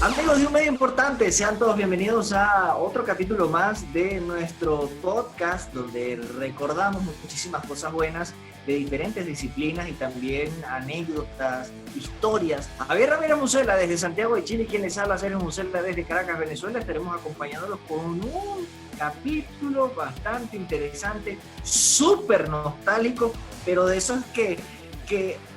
Amigos de un medio importante, sean todos bienvenidos a otro capítulo más de nuestro podcast donde recordamos muchísimas cosas buenas de diferentes disciplinas y también anécdotas, historias. Javier Ramírez Musela desde Santiago de Chile, quien les habla, Sergio Musela desde Caracas, Venezuela. Estaremos acompañándolos con un capítulo bastante interesante, súper nostálgico, pero de esos que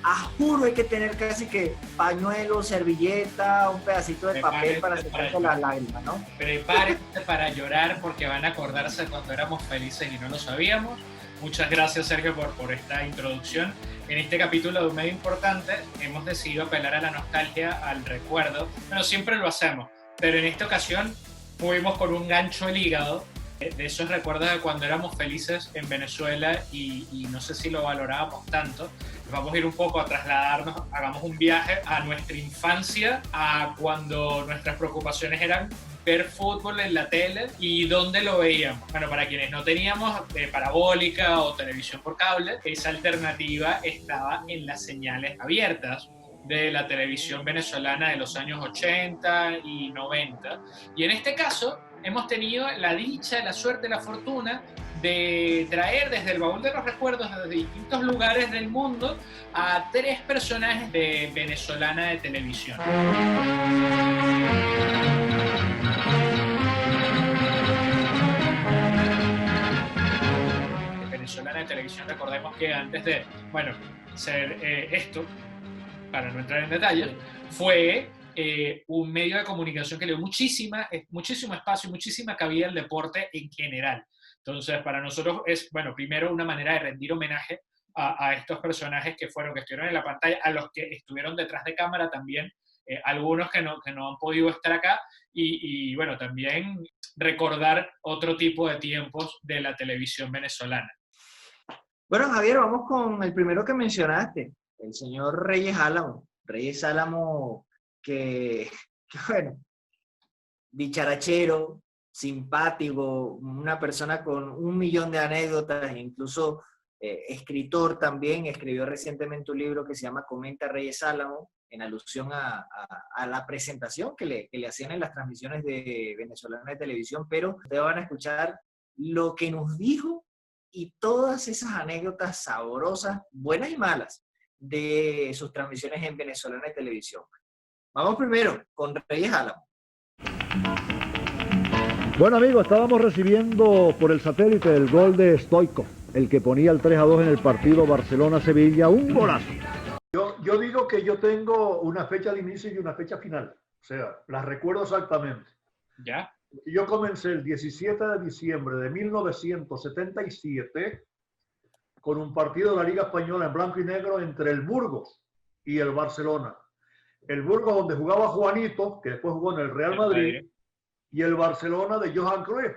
a juro hay que tener casi que pañuelo, servilleta, un pedacito de papel para secarse las lágrimas, ¿no? Prepárense para llorar porque van a acordarse cuando éramos felices y no lo sabíamos. Muchas gracias, Sergio, por esta introducción. En este capítulo de un medio importante hemos decidido apelar a la nostalgia, al recuerdo. Bueno, siempre lo hacemos, pero en esta ocasión fuimos con un gancho al hígado de esos recuerdos de cuando éramos felices en Venezuela y no sé si lo valorábamos tanto. Vamos a ir un poco a trasladarnos, hagamos un viaje a nuestra infancia, a cuando nuestras preocupaciones eran ver fútbol en la tele y dónde lo veíamos. Bueno, para quienes no teníamos parabólica o televisión por cable, esa alternativa estaba en las señales abiertas de la televisión venezolana de los años 80 y 90. Y en este caso hemos tenido la dicha, la suerte, la fortuna de traer desde el baúl de los recuerdos desde distintos lugares del mundo a tres personajes de venezolana de televisión. Venezolana de televisión, recordemos que antes de, bueno, ser esto, para no entrar en detalles, fue un medio de comunicación que le dio muchísimo espacio, muchísima cabida al deporte en general. Entonces, para nosotros es, bueno, primero una manera de rendir homenaje a estos personajes que estuvieron en la pantalla, a los que estuvieron detrás de cámara también, algunos que no han podido estar acá, y bueno, también recordar otro tipo de tiempos de la televisión venezolana. Bueno, Javier, vamos con el primero que mencionaste, el señor Reyes Álamo. Reyes Álamo, bueno, dicharachero, simpático, una persona con 1.000.000 de anécdotas, incluso escritor también, escribió recientemente un libro que se llama Comenta Reyes Álamo, en alusión a la presentación que le hacían en las transmisiones de venezolana de televisión, pero ustedes van a escuchar lo que nos dijo y todas esas anécdotas saborosas, buenas y malas, de sus transmisiones en venezolana de televisión. Vamos primero con Reyes Álamo. Bueno, amigos, estábamos recibiendo por el satélite el gol de Stoichkov, el que ponía el 3-2 en el partido Barcelona-Sevilla, un golazo. Yo digo que yo tengo una fecha de inicio y una fecha final, o sea, las recuerdo exactamente. ¿Ya? Yo comencé el 17 de diciembre de 1977 con un partido de la Liga Española en blanco y negro entre el Burgos y el Barcelona. El Burgos donde jugaba Juanito, que después jugó en el Real Madrid, y el Barcelona de Johan Cruyff.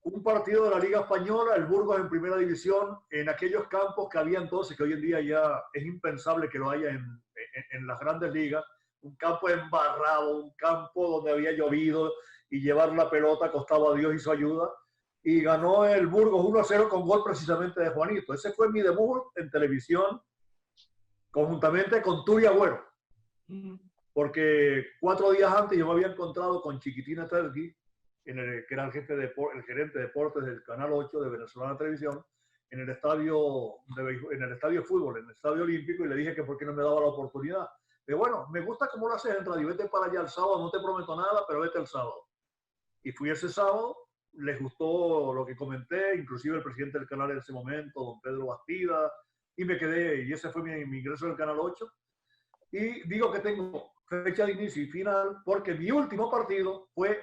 Un partido de la Liga Española, el Burgos en primera división, en aquellos campos que había entonces, que hoy en día ya es impensable que lo haya en las grandes ligas, un campo embarrado, un campo donde había llovido y llevar la pelota costaba a Dios y su ayuda, y ganó el Burgos 1-0 con gol precisamente de Juanito. Ese fue mi debut en televisión, conjuntamente con Turi Agüero, porque 4 días antes yo me había encontrado con Chiquitina Terqui, que era el gerente de deportes del Canal 8 de Venezolana Televisión, en el estadio de fútbol, en el estadio olímpico, y le dije que por qué no me daba la oportunidad. Pero bueno, me gusta cómo lo haces en radio, vete para allá el sábado, no te prometo nada, pero vete el sábado. Y fui ese sábado, les gustó lo que comenté, inclusive el presidente del canal en ese momento, don Pedro Bastida, y me quedé, y ese fue mi ingreso en el Canal 8. Y digo que tengo fecha de inicio y final, porque mi último partido fue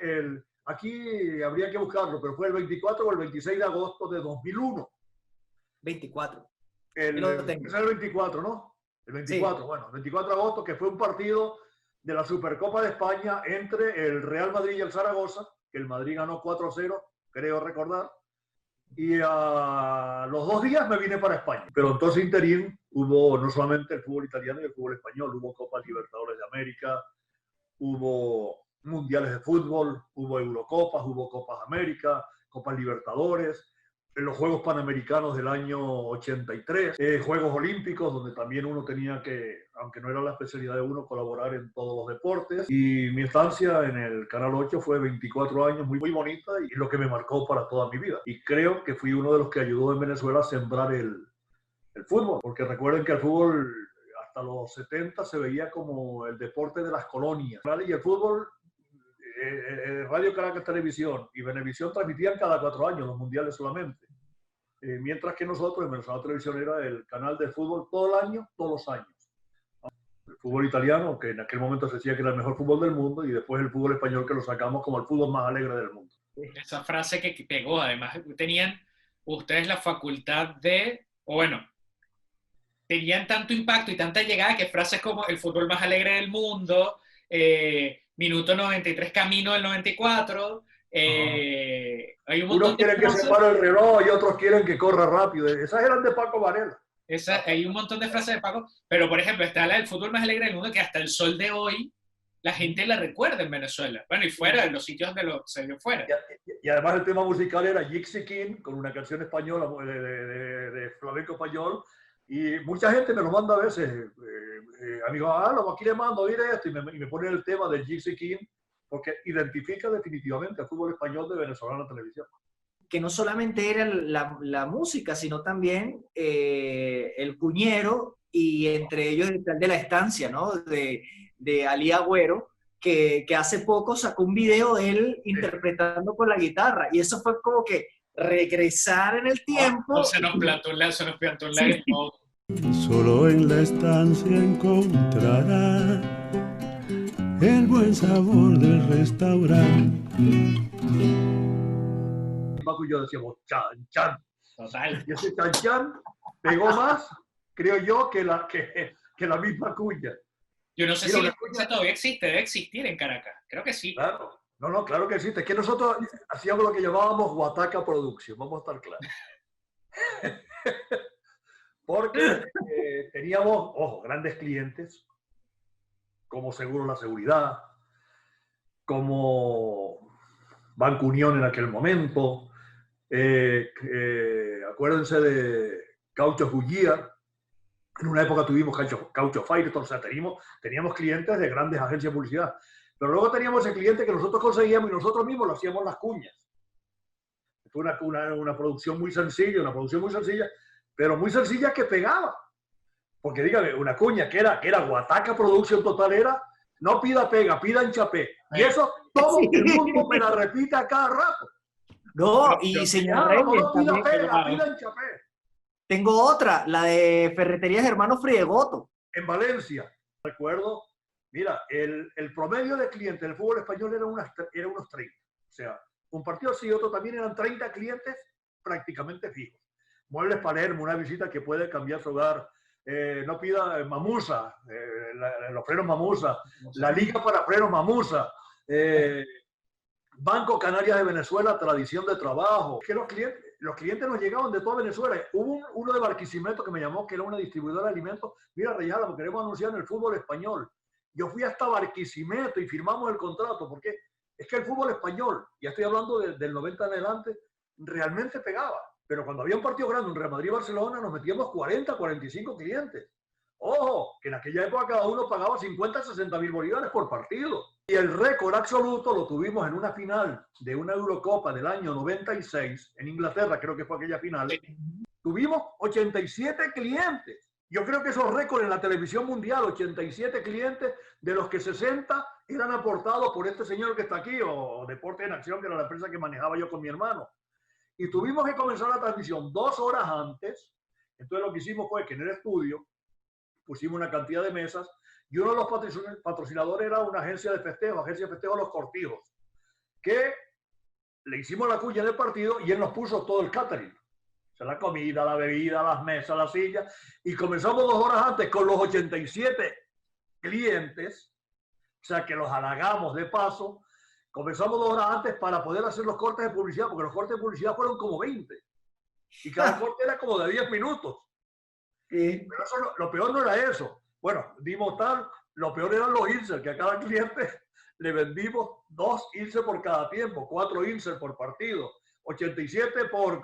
aquí habría que buscarlo, pero fue el 24 o el 26 de agosto de 2001. 24. Es el 24, ¿no? El 24, sí. Bueno, el 24 de agosto, que fue un partido de la Supercopa de España entre el Real Madrid y el Zaragoza, que el Madrid ganó 4-0, creo recordar, y a los 2 días me vine para España. Pero entonces interín hubo no solamente el fútbol italiano y el fútbol español, hubo Copas Libertadores de América, hubo mundiales de fútbol, hubo Eurocopas, hubo Copas América, Copas Libertadores, en los Juegos Panamericanos del año 83, Juegos Olímpicos, donde también uno tenía que, aunque no era la especialidad de uno, colaborar en todos los deportes. Y mi estancia en el Canal 8 fue 24 años, muy, muy bonita, y lo que me marcó para toda mi vida. Y creo que fui uno de los que ayudó en Venezuela a sembrar el fútbol, porque recuerden que el fútbol hasta los 70 se veía como el deporte de las colonias, ¿vale? Y el fútbol, Radio Caracas Televisión y Venevisión transmitían cada 4 años los mundiales solamente. Mientras que nosotros en Venezuela Televisión era el canal de fútbol todo el año, todos los años. El fútbol italiano, que en aquel momento se decía que era el mejor fútbol del mundo, y después el fútbol español, que lo sacamos como el fútbol más alegre del mundo. Esa frase que pegó, además, tenían ustedes la facultad de, o bueno, tenían tanto impacto y tanta llegada que frases como el fútbol más alegre del mundo, minuto 93, camino del 94, hay un montón Unos quieren que se pare el reloj y otros quieren que corra rápido. Esas eran de Paco Varela. Hay un montón de frases de Paco, pero por ejemplo está la del fútbol más alegre del mundo, que hasta el sol de hoy la gente la recuerda en Venezuela. Bueno, y fuera, en los sitios donde se dio fuera. Y además el tema musical era Gypsy King, con una canción española de flamenco español, y mucha gente me lo manda a veces, amigos, aquí le mando, mire esto, y me ponen el tema del Gypsy King, porque identifica definitivamente el fútbol español de Venezolana Televisión. Que no solamente era la música, sino también el cuñero, y entre ellos el de La Estancia, ¿no? De Ali Agüero, que hace poco sacó un video de él interpretando con la guitarra, y eso fue como que regresar en el tiempo. Se nos plantó un lágrima. Solo en La Estancia encontrará el buen sabor del restaurante. Paco y yo decíamos chan, chan. Total. Y ese chan, chan pegó más, creo yo, que la misma cuña. Yo no sé si la cuña todavía existe, debe existir en Caracas. Creo que sí. Claro. No, claro que existe. Es que nosotros hacíamos lo que llamábamos Guataca Producción, vamos a estar claros. Porque teníamos, ojo, grandes clientes, como Seguro La Seguridad, como Banco Unión en aquel momento. Acuérdense de Caucho Goodyear. En una época tuvimos Caucho Firestone, o sea, teníamos clientes de grandes agencias de publicidad. Pero luego teníamos ese cliente que nosotros conseguíamos y nosotros mismos lo hacíamos las cuñas. Fue una producción muy sencilla, pero muy sencilla que pegaba. Porque dígame, una cuña que era Guataca Producción total era, no pida pega, pida enchapé. Y eso todo el mundo me la repite a cada rato. No, y señor Reyes, no pida pega, pida enchapé. Tengo otra, la de Ferreterías Hermanos Friegoto. En Valencia, recuerdo, mira, el promedio de clientes del fútbol español era unos 30. O sea, un partido así y otro también eran 30 clientes prácticamente fijos. Muebles Palermo, una visita que puede cambiar su hogar. No pida Mamusa, los frenos Mamusa, la Liga para Frenos Mamusa, Banco Canarias de Venezuela, Tradición de Trabajo. Que los clientes nos llegaban de toda Venezuela. Hubo uno de Barquisimeto que me llamó, que era una distribuidora de alimentos. Mira, Reyala, queremos anunciar en el fútbol español. Yo fui hasta Barquisimeto y firmamos el contrato, porque es que el fútbol español, ya estoy hablando del 90 en adelante, realmente pegaba. Pero cuando había un partido grande, un Real Madrid-Barcelona, nos metíamos 40, 45 clientes. Ojo, que en aquella época cada uno pagaba 50, 60 mil bolívares por partido. Y el récord absoluto lo tuvimos en una final de una Eurocopa del año 96, en Inglaterra, creo que fue aquella final. Tuvimos 87 clientes. Yo creo que esos récords en la televisión mundial, 87 clientes, de los que 60 eran aportados por este señor que está aquí, o Deporte en Acción, que era la empresa que manejaba yo con mi hermano. Y tuvimos que comenzar la transmisión 2 horas antes. Entonces lo que hicimos fue que en el estudio pusimos una cantidad de mesas y uno de los patrocinadores era una agencia de festejo Los Cortijos, que le hicimos la cuña del partido y él nos puso todo el catering. O sea, la comida, la bebida, las mesas, las sillas. Y comenzamos 2 horas antes con los 87 clientes. O sea, que los halagamos de paso. Comenzamos 2 horas antes para poder hacer los cortes de publicidad, porque los cortes de publicidad fueron como 20. Y cada corte era como de 10 minutos. Sí. Pero eso, lo peor no era eso. Bueno, dimos tal, lo peor eran los insert, que a cada cliente le vendimos 2 insert por cada tiempo, 4 insert por partido. 87 por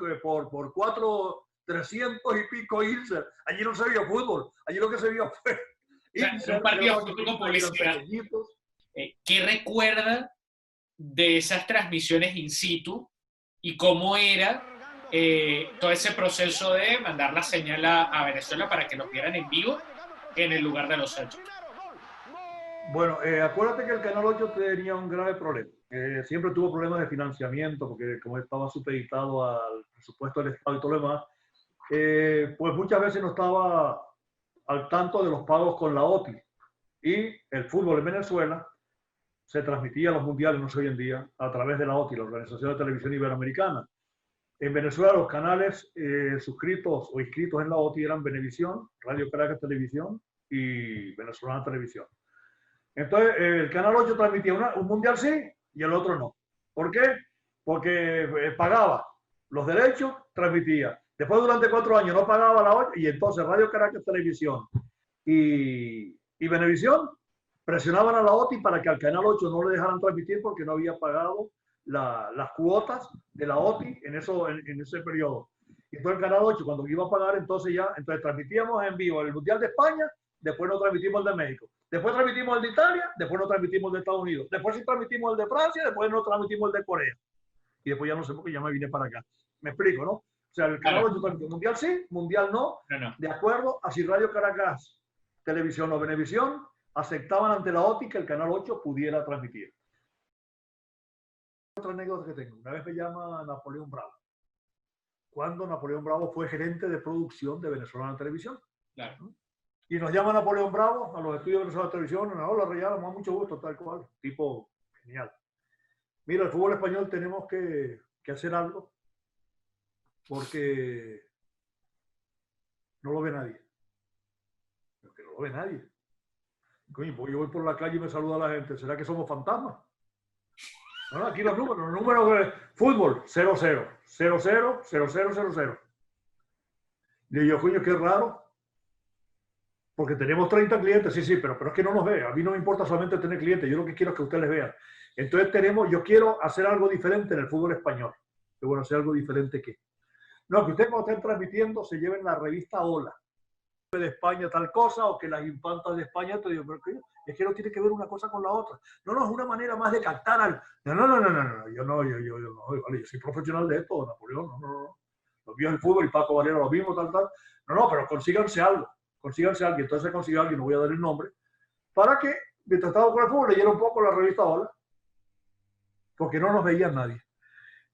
300 y pico Ilser. Allí no se vio fútbol, allí lo que se vio fue Ilser, un partido con publicidad. ¿Qué recuerda de esas transmisiones in situ y cómo era todo ese proceso de mandar la señal a Venezuela para que lo vieran en vivo en el lugar de los hechos? Bueno, acuérdate que el Canal 8 tenía un grave problema. Siempre tuvo problemas de financiamiento porque como estaba supeditado al presupuesto del Estado y todo lo demás, pues muchas veces no estaba al tanto de los pagos con la OTI. Y el fútbol en Venezuela se transmitía a los mundiales, no sé hoy en día, a través de la OTI, la Organización de Televisión Iberoamericana. En Venezuela los canales suscritos o inscritos en la OTI eran Venevisión, Radio Caracas Televisión y Venezolana Televisión. Entonces el Canal 8 transmitía un mundial sí y el otro no. ¿Por qué? Porque pagaba los derechos, transmitía. Después durante 4 años no pagaba la OTI y entonces Radio Caracas Televisión y Venevisión presionaban a la OTI para que al Canal 8 no le dejaran transmitir porque no había pagado las cuotas de la OTI en ese periodo. Y entonces el Canal 8 cuando iba a pagar entonces transmitíamos en vivo el Mundial de España, después no transmitimos el de México, después transmitimos el de Italia, después no transmitimos el de Estados Unidos, después sí transmitimos el de Francia, después no transmitimos el de Corea. Y después ya no sé porque ya me vine para acá. Me explico, ¿no? O sea, el Canal 8 transmitió Mundial sí, Mundial no, de acuerdo a si Radio Caracas Televisión o Venevisión aceptaban ante la OTI que el Canal 8 pudiera transmitir. Otra anécdota que tengo. Una vez me llama Napoleón Bravo. Cuando Napoleón Bravo fue gerente de producción de Venezolana Televisión. Claro. Y nos llama Napoleón Bravo a los estudios de Venezolana Televisión. Hola, Reyala, me da mucho gusto, tal cual. Tipo genial. Mira, el fútbol español tenemos que hacer algo porque no lo ve nadie. Porque no lo ve nadie. Coño, yo voy por la calle y me saluda a la gente. ¿Será que somos fantasmas? No, aquí los números de fútbol, 0-0, 0-0, 0-0, 0-0. Le digo, coño, qué raro. Porque tenemos 30 clientes, sí, pero es que no nos ve. A mí no me importa solamente tener clientes, yo lo que quiero es que ustedes les vean. Entonces yo quiero hacer algo diferente en el fútbol español. Pero bueno, hacer algo diferente ¿qué? No, que ustedes cuando estén transmitiendo se lleven la revista Hola. De España tal cosa, o que las infantas de España, te digo, pero es que no tiene que ver una cosa con la otra. No, es una manera más de captar al... No, yo no, vale, yo soy profesional de esto, Napoleón, no. Los míos el fútbol y Paco Valera lo mismo, tal. No, pero consíganse algo, entonces se consiguió alguien, no voy a dar el nombre, para que, mientras estaba con el fútbol, leyera un poco la revista Hola, porque no nos veía nadie.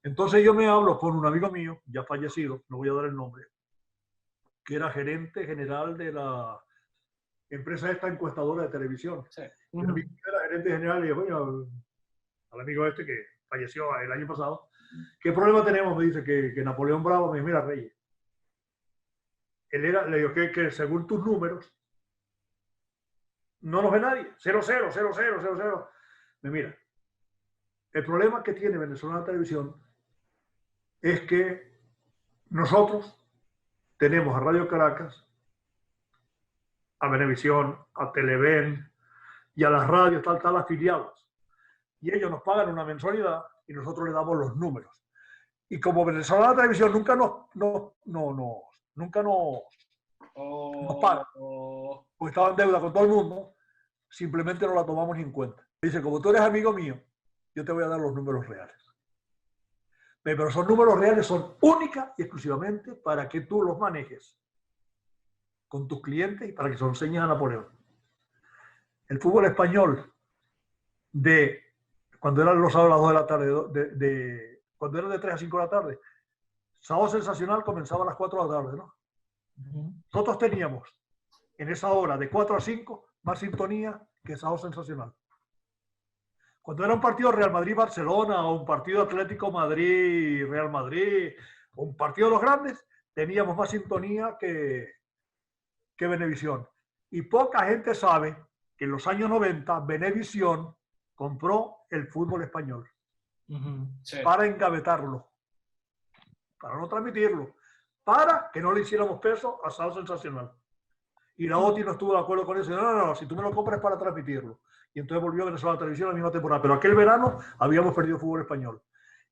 Entonces yo me hablo con un amigo mío, ya fallecido, no voy a dar el nombre, que era gerente general de la empresa esta encuestadora de televisión. Sí. Era gerente general y yo, coño, al amigo este que falleció el año pasado, ¿qué problema tenemos? Me dice que Napoleón Bravo me dice, mira, Reyes, le digo que según tus números, no nos ve nadie, 0-0, 0-0. Me mira, el problema que tiene Venezolana Televisión es que nosotros tenemos a Radio Caracas, a Venevisión, a Televen y a las radios tal afiliadas. Y ellos nos pagan una mensualidad y nosotros les damos los números. Y como Venezolana Televisión nunca nos paga, porque estaba en deuda con todo el mundo, simplemente no la tomamos ni en cuenta. Dice, como tú eres amigo mío, yo te voy a dar los números reales. Pero esos números reales son únicas y exclusivamente para que tú los manejes con tus clientes y para que se los enseñes a Napoleón. El fútbol español cuando eran los sábados a las 2 de la tarde, cuando eran de 3 a 5 de la tarde, Sábado Sensacional comenzaba a las 4 de la tarde, ¿no? Nosotros teníamos en esa hora de 4 a 5 más sintonía que Sábado Sensacional. Cuando era un partido Real Madrid-Barcelona o un partido Atlético Madrid-Real Madrid o un partido de los grandes, teníamos más sintonía que Venevisión. Y poca gente sabe que en los años 90 Venevisión compró el fútbol español para engavetarlo, para no transmitirlo, para que no le hiciéramos peso a Sábado Sensacional. Y la OTI no estuvo de acuerdo con eso. No, si tú me lo compras para transmitirlo. Y entonces volvió a Venezuela Televisión la misma temporada. Pero aquel verano habíamos perdido fútbol español.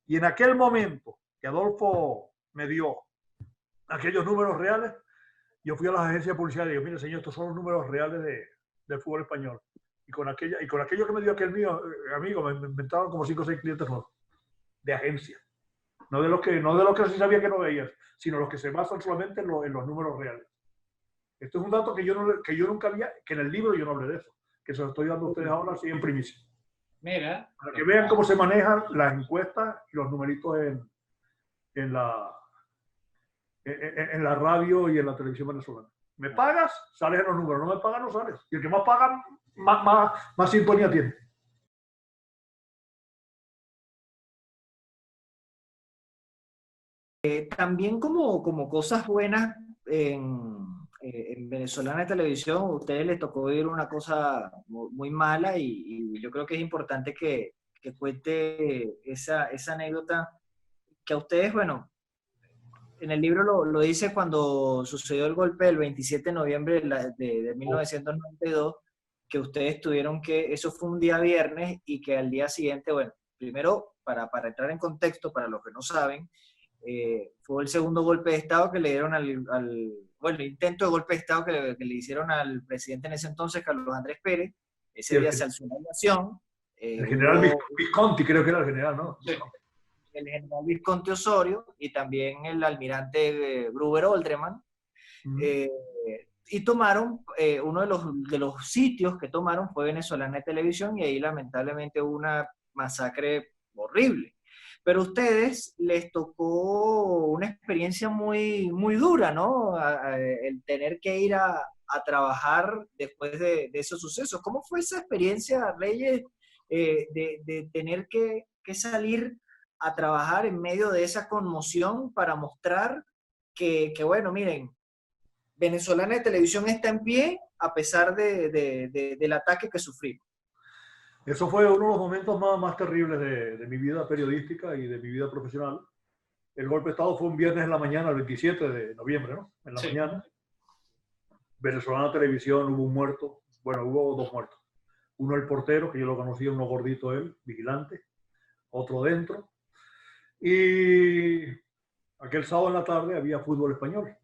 Y en aquel momento que Adolfo me dio aquellos números reales, yo fui a las agencias policiales y digo, mire señor, estos son los números reales del fútbol español. Y con aquello que me dio aquel amigo, me inventaron como 5 o 6 clientes nuevos de agencia. No de los que sí sabía que no veías, sino los que se basan solamente en los números reales. Esto es un dato que yo nunca había, que en el libro yo no hablé de eso, que se lo estoy dando a ustedes ahora así en primicia. Mira. Para que vean cómo se manejan las encuestas y los numeritos en la radio y en la televisión venezolana. ¿Me pagas? Sales en los números. No me pagas, no sales. Y el que más paga, más sintonía tiene. También como cosas buenas en Venezolana Televisión, a ustedes les tocó vivir una cosa muy mala y yo creo que es importante que cuente esa anécdota que a ustedes, bueno, en el libro lo dice cuando sucedió el golpe del 27 de noviembre de 1992, que ustedes tuvieron eso fue un día viernes y que al día siguiente, bueno, primero, para entrar en contexto, para los que no saben, fue el segundo golpe de Estado que le dieron bueno, el intento de golpe de Estado que le hicieron al presidente en ese entonces, Carlos Andrés Pérez. Ese día se alzó una invasión. El general Visconti, creo que era el general, ¿no? Sí. El general Visconti Osorio y también el almirante Gruber Oldreman. Y tomaron, uno de los sitios que tomaron fue Venezolana Televisión y ahí lamentablemente hubo una masacre horrible. Pero a ustedes les tocó una experiencia muy, muy dura, ¿no? El tener que ir a trabajar después de esos sucesos. ¿Cómo fue esa experiencia, Reyes, de tener que salir a trabajar en medio de esa conmoción para mostrar que bueno, miren, Venezolana de Televisión está en pie a pesar del ataque que sufrimos? Eso fue uno de los momentos más terribles de mi vida periodística y de mi vida profesional. El golpe de Estado fue un viernes en la mañana, el 27 de noviembre, ¿no? En la mañana. Venezolana Televisión, hubo un muerto. Bueno, hubo 2 muertos. Uno el portero, que yo lo conocía, uno gordito él, vigilante. Otro dentro. Y aquel sábado en la tarde había fútbol español.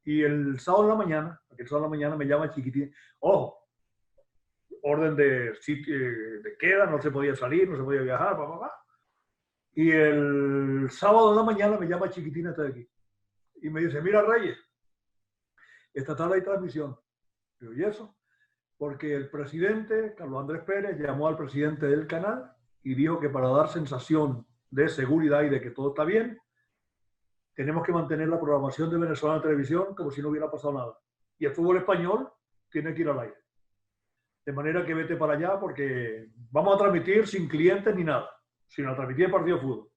Y el sábado en la mañana, me llama Chiquitín. ¡Ojo! Orden de queda, no se podía salir, no se podía viajar, Y el sábado en la mañana me llama Chiquitín hasta aquí. Y me dice, mira Reyes, esta tarde hay transmisión. Digo, ¿y eso? Porque el presidente, Carlos Andrés Pérez, llamó al presidente del canal y dijo que para dar sensación de seguridad y de que todo está bien, tenemos que mantener la programación de Venezolana Televisión como si no hubiera pasado nada. Y el fútbol español tiene que ir al aire. De manera que vete para allá porque vamos a transmitir sin clientes ni nada, sino a transmitir el partido de fútbol.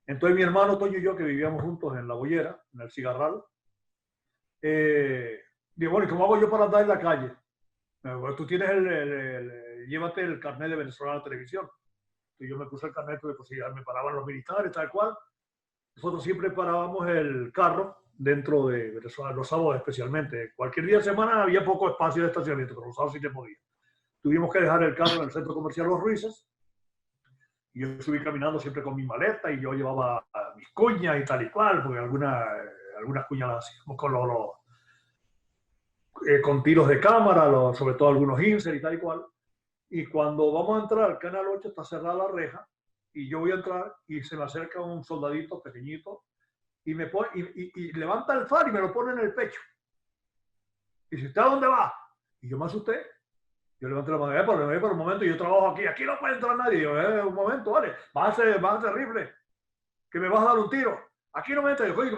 Entonces mi hermano Toño y yo, que vivíamos juntos en La Bollera, en el Cigarral, digo, bueno, ¿y cómo hago yo para andar en la calle? Bueno, tú tienes llévate el carnet de Venezolana Televisión. Y yo me puse el carnet porque pues, me paraban los militares, tal cual. Nosotros siempre parábamos el carro dentro de Venezuela, los sábados especialmente. Cualquier día de semana había poco espacio de estacionamiento, pero los sábados sí se podía. Tuvimos que dejar el carro en el centro comercial Los Ruices. Y yo subí caminando siempre con mi maleta y yo llevaba mis cuñas y tal y cual, porque algunas cuñas las hacíamos con tiros de cámara, sobre todo algunos insert y tal y cual. Y cuando vamos a entrar al Canal 8 está cerrada la reja y yo voy a entrar y se me acerca un soldadito pequeñito y me pone y levanta el far y me lo pone en el pecho. Y dice, ¿usted a dónde va? Y yo me asusté. Yo levanté la mano, por un momento, yo trabajo aquí no puede entrar nadie. Y yo, un momento, vale, bájate rifle, que me vas a dar un tiro. Aquí no me entra. Yo, oye,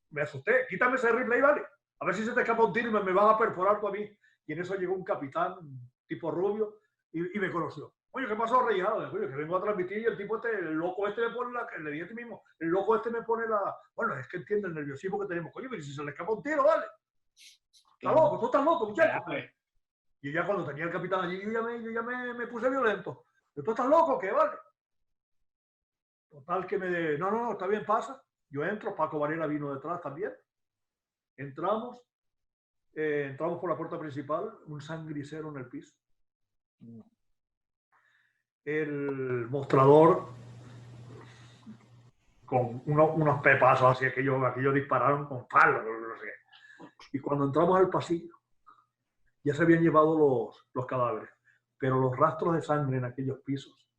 me asusté, quítame ese rifle ahí, vale. A ver si se te escapa un tiro y me vas a perforar tú a mí. Y en eso llegó un capitán, tipo rubio, y me conoció. Oye, ¿qué pasó, Reyes? Oye, que vengo a transmitir y el tipo el loco este me pone le dije a ti mismo, el loco este me pone bueno, es que entiende el nerviosismo que tenemos. Coño, pero si se le escapa un tiro, vale. Está loco, tú estás loco, muchacho. Y ya cuando tenía el capitán allí, yo ya me puse violento. ¿Tú estás loco? ¿Qué vale? Total que no, está bien, pasa. Yo entro, Paco Varela vino detrás también. Entramos por la puerta principal, un sangricero en el piso. El mostrador con unos pepazos así, aquellos dispararon con palos, no sé qué. Y cuando entramos al pasillo, ya se habían llevado los cadáveres, pero los rastros de sangre en aquellos pisos,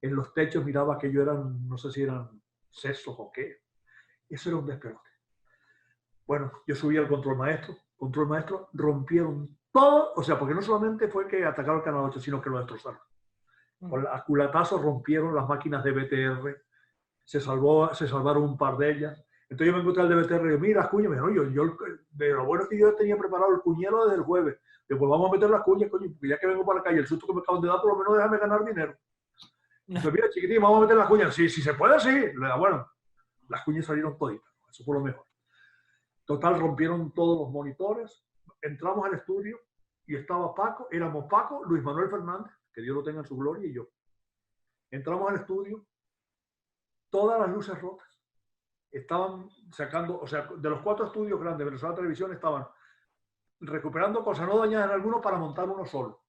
en los techos miraba que ellos eran, no sé si eran sesos o qué. Eso era un despelote. Bueno, yo subí al control maestro, rompieron todo, o sea, porque no solamente fue que atacaron el Canal 8, sino que lo destrozaron. Con a culatazos rompieron las máquinas de BTR, se salvaron un par de ellas. Entonces yo me encontré al de BTR y digo, mira, las cuñas, me dijo, lo bueno es que yo tenía preparado el cuñero desde el jueves. Digo, pues vamos a meter las cuñas, coño, porque ya que vengo para la calle, el susto que me acaban de dar, por lo menos déjame ganar dinero. Entonces, mira, chiquitín, vamos a meter las cuñas. Sí, si se puede, sí. Bueno, las cuñas salieron toditas, eso fue lo mejor. Total, rompieron todos los monitores, entramos al estudio y estaba Paco, éramos Paco, Luis Manuel Fernández, que Dios lo tenga en su gloria, y yo. Entramos al estudio, todas las luces rotas. Estaban sacando, o sea, de los 4 estudios grandes de Venezuela Televisión, estaban recuperando cosas no dañadas en alguno para montar uno solo.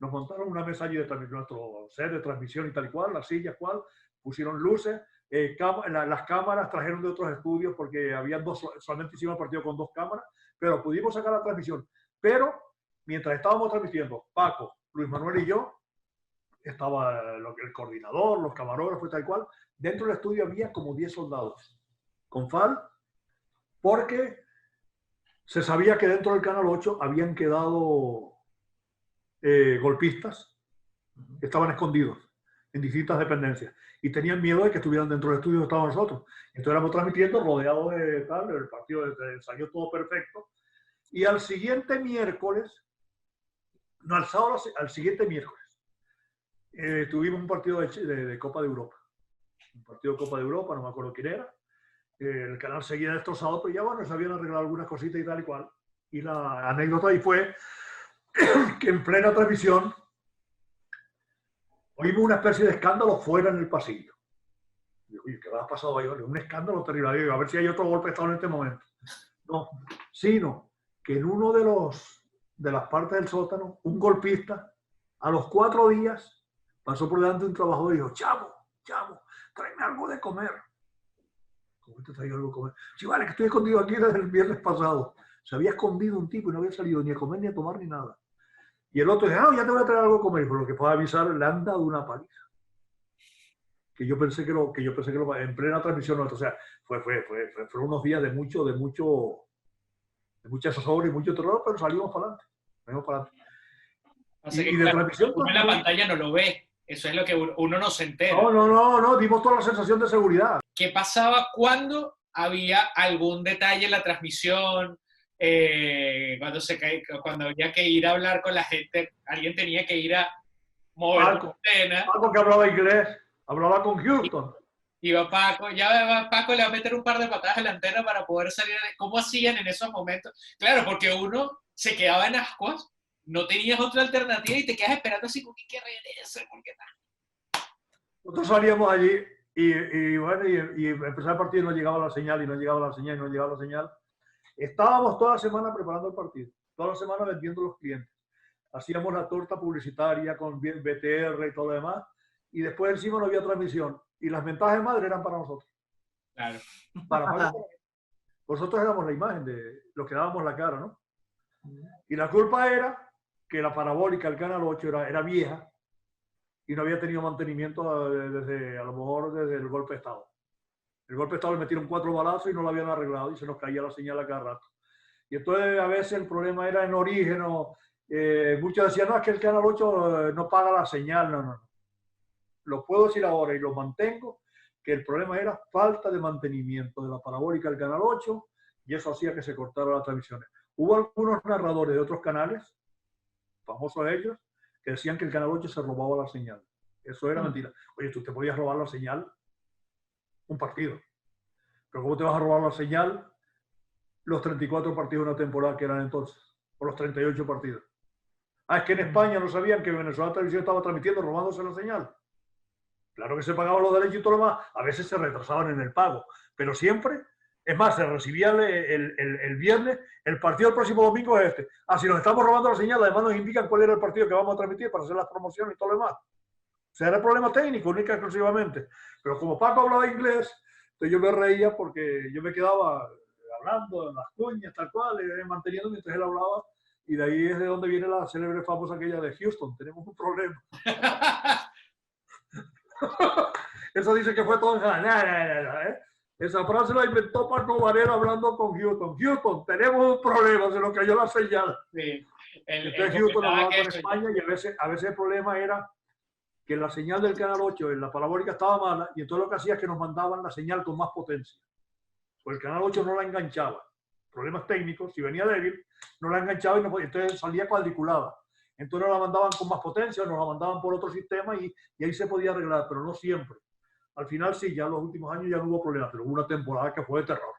Nos montaron una mesa allí de nuestro set de transmisión y tal y cual, las sillas cual, pusieron luces, las cámaras trajeron de otros estudios porque había solamente hicimos el partido con 2 cámaras, pero pudimos sacar la transmisión. Pero mientras estábamos transmitiendo, Paco, Luis Manuel y yo, estaba el coordinador, los camarógrafos y tal cual, dentro del estudio había como 10 soldados con FAL, porque se sabía que dentro del Canal 8 habían quedado golpistas que estaban escondidos en distintas dependencias y tenían miedo de que estuvieran dentro del estudio donde estábamos nosotros. Entonces éramos transmitiendo rodeados de tal, el partido salió todo perfecto. Y al siguiente miércoles, no, al sábado, al siguiente miércoles, tuvimos un partido de Copa de Europa. Un partido de Copa de Europa, no me acuerdo quién era. El canal seguía destrozado, pero ya bueno, se habían arreglado algunas cositas y tal y cual. Y la anécdota ahí fue que en plena transmisión oímos una especie de escándalo fuera en el pasillo. Digo, oye, ¿qué ha pasado ahí? Un escándalo terrible. Digo, a ver si hay otro golpe de estado en este momento. No, sino que en uno de las partes del sótano, un golpista, a los 4 días, pasó por delante de un trabajador y dijo, chavo, tráeme algo de comer. ¿Cómo te traigo algo de comer? Sí, vale, que estoy escondido aquí desde el viernes pasado. Se había escondido un tipo y no había salido ni a comer ni a tomar ni nada. Y el otro dice, ya te voy a traer algo a comer. Y por lo que puedo avisar, le han dado una paliza. Que yo pensé que en plena transmisión, o sea, fueron unos días de mucha zozobra y mucho terror, pero salimos para adelante. Así que, de transmisión, uno en la pantalla no lo ve. Eso es lo que uno no se entera. No, dimos toda la sensación de seguridad. ¿Qué pasaba cuando había algún detalle en la transmisión? Cuando había que ir a hablar con la gente, alguien tenía que ir a mover la antena. Paco que hablaba inglés, hablaba con Houston. Iba Paco, Paco le va a meter un par de patadas en la antena para poder salir. ¿Cómo hacían en esos momentos? Claro, porque uno se quedaba en ascuas, no tenías otra alternativa y te quedas esperando así como que regrese, porque tal. Nosotros salíamos allí y empezaba el partido y no llegaba la señal, Estábamos toda la semana preparando el partido, toda la semana vendiendo los clientes. Hacíamos la torta publicitaria con BTR y todo lo demás, y después encima no había transmisión. Y las ventajas de madre eran para nosotros. Claro. Nosotros éramos la imagen de los que dábamos la cara, ¿no? Y la culpa era que la parabólica, el Canal 8, era vieja y no había tenido mantenimiento a lo mejor desde el golpe de Estado. El golpe de Estado le metieron 4 balazos y no lo habían arreglado y se nos caía la señal a cada rato. Y entonces a veces el problema era en origen. Muchos decían, no, es que el Canal 8 no paga la señal. No. Lo puedo decir ahora y lo mantengo, que el problema era falta de mantenimiento de la parabólica del Canal 8 y eso hacía que se cortaran las transmisiones. Hubo algunos narradores de otros canales, famosos ellos, que decían que el Canal 8 se robaba la señal. Eso era mentira. Oye, tú te podías robar la señal un partido. Pero ¿cómo te vas a robar la señal los 34 partidos de una temporada que eran entonces? O los 38 partidos. Es que en España no sabían que Venezuela Televisión estaba transmitiendo robándose la señal. Claro que se pagaban los derechos y todo lo demás. A veces se retrasaban en el pago. Pero siempre, es más, se recibía el viernes, el partido del próximo domingo es este. Si nos estamos robando la señal, además nos indican cuál era el partido que vamos a transmitir para hacer las promociones y todo lo demás. O sea, era problema técnico, única y exclusivamente. Pero como Paco hablaba inglés, Entonces yo me reía porque yo me quedaba hablando en las cuñas, tal cual, manteniendo mientras él hablaba, y de ahí es de donde viene la célebre famosa aquella de Houston, tenemos un problema. Eso dice que fue todo. Esa frase la inventó Paco Varela hablando con Houston. Houston, tenemos un problema, se nos cayó la señal. Sí. Entonces Houston hablaba con España y a veces el problema era que la señal del Canal 8 en la parabólica estaba mala y entonces lo que hacía es que nos mandaban la señal con más potencia. Pues el Canal 8 no la enganchaba. Problemas técnicos, si venía débil, no la enganchaba y no, entonces salía cuadriculada. Entonces nos la mandaban con más potencia, nos la mandaban por otro sistema y ahí se podía arreglar, pero no siempre. Al final sí, ya en los últimos años ya no hubo problema, pero hubo una temporada que fue de terror.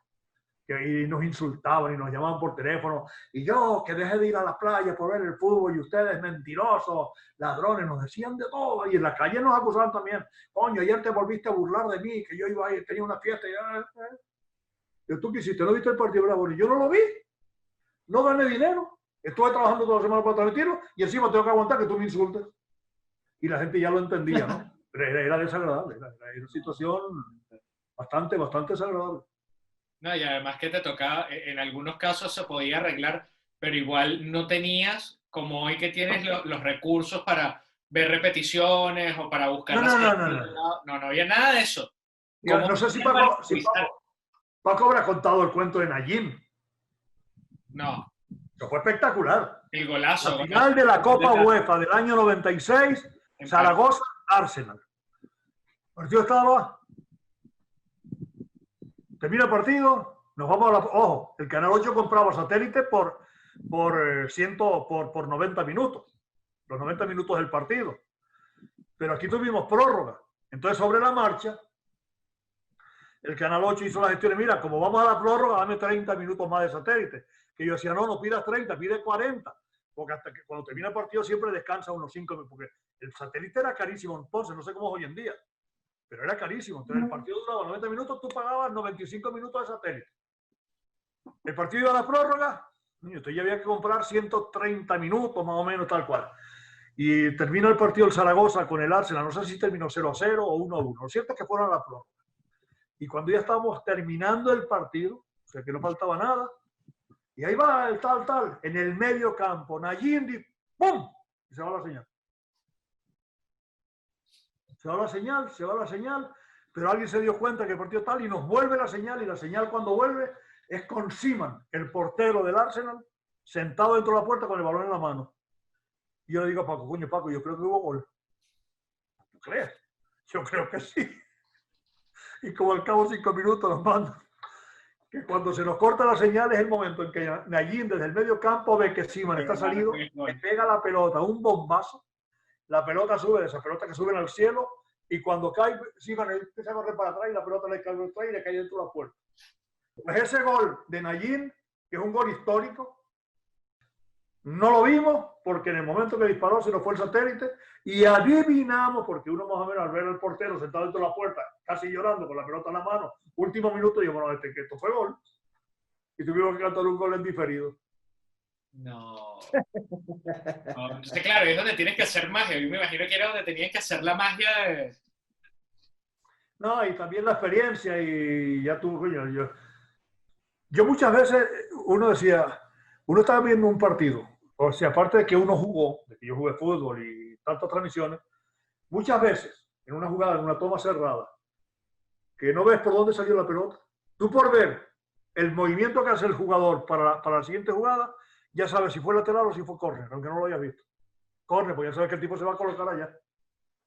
Que ahí nos insultaban y nos llamaban por teléfono. Y yo, que deje de ir a la playa por ver el fútbol y ustedes mentirosos, ladrones, nos decían de todo. Y en la calle nos acusaban también. Coño, ayer te volviste a burlar de mí, que yo iba ahí, tenía una fiesta y ¿tú qué hiciste? ¿No viste el partido Bravo? Y yo no lo vi. No gané dinero. Estuve trabajando toda la semana para transmitirlo y encima tengo que aguantar que tú me insultes. Y la gente ya lo entendía, ¿no? Pero era desagradable. Era una situación bastante desagradable. No, y además que te tocaba, en algunos casos se podía arreglar, pero igual no tenías, como hoy que tienes los recursos para ver repeticiones o para buscar... No había nada de eso. No sé si Paco habrá contado el cuento de Nayim. No. Eso fue espectacular. El golazo. La final de la Copa UEFA del año 96, Zaragoza-Arsenal. El partido estaba... Termina el partido, nos vamos a la... Ojo, el Canal 8 compraba satélite por 90 minutos. Los 90 minutos del partido. Pero aquí tuvimos prórroga. Entonces, sobre la marcha, el Canal 8 hizo las gestiones. Mira, como vamos a la prórroga, dame 30 minutos más de satélite. Que yo decía, no pidas 30, pide 40. Porque hasta que cuando termina el partido siempre descansa unos 5 minutos. Porque el satélite era carísimo entonces, no sé cómo es hoy en día. Pero era carísimo. Entonces el partido duraba 90 minutos, tú pagabas 95 minutos de satélite. El partido iba a la prórroga, usted ya había que comprar 130 minutos más o menos, tal cual. Y termina el partido el Zaragoza con el Arsenal, no sé si terminó 0-0 o 1-1. Lo cierto es que fueron a la prórroga. Y cuando ya estábamos terminando el partido, o sea que no faltaba nada, y ahí va el tal, en el medio campo, Nayim, ¡pum! Y se va la señal. Se va la señal, pero alguien se dio cuenta que el partido tal y nos vuelve la señal, y la señal cuando vuelve es con Seaman, el portero del Arsenal, sentado dentro de la puerta con el balón en la mano. Y yo le digo a Paco, coño Paco, yo creo que hubo gol. ¿Tú crees? Yo creo que sí. Y como al cabo de 5 minutos nos mandan que cuando se nos corta la señal es el momento en que Nayim desde el medio campo ve que Seaman está salido, le pega la pelota, un bombazo. La pelota sube, de esas pelotas que suben al cielo, y cuando cae, Seaman empieza a correr para atrás y la pelota le cae atrás y le cae dentro de la puerta. Pues ese gol de Nayim, que es un gol histórico, no lo vimos porque en el momento que disparó se nos fue el satélite y adivinamos, porque uno más o menos al ver al portero sentado dentro de la puerta, casi llorando con la pelota en la mano, último minuto, digo, bueno, que esto fue gol. Y tuvimos que cantar un gol en diferido. No. Entonces, claro, es donde tienes que hacer magia. Yo me imagino que era donde tenías que hacer la magia de... No, y también la experiencia y ya tú, coño, yo muchas veces, uno decía, uno estaba viendo un partido, o sea, aparte de que uno jugó, de que yo jugué fútbol y tantas transmisiones, muchas veces, en una jugada, en una toma cerrada, que no ves por dónde salió la pelota, tú por ver el movimiento que hace el jugador para la siguiente jugada, ya sabes si fue lateral o si fue córner, aunque no lo hayas visto. Córner, pues ya sabes que el tipo se va a colocar allá.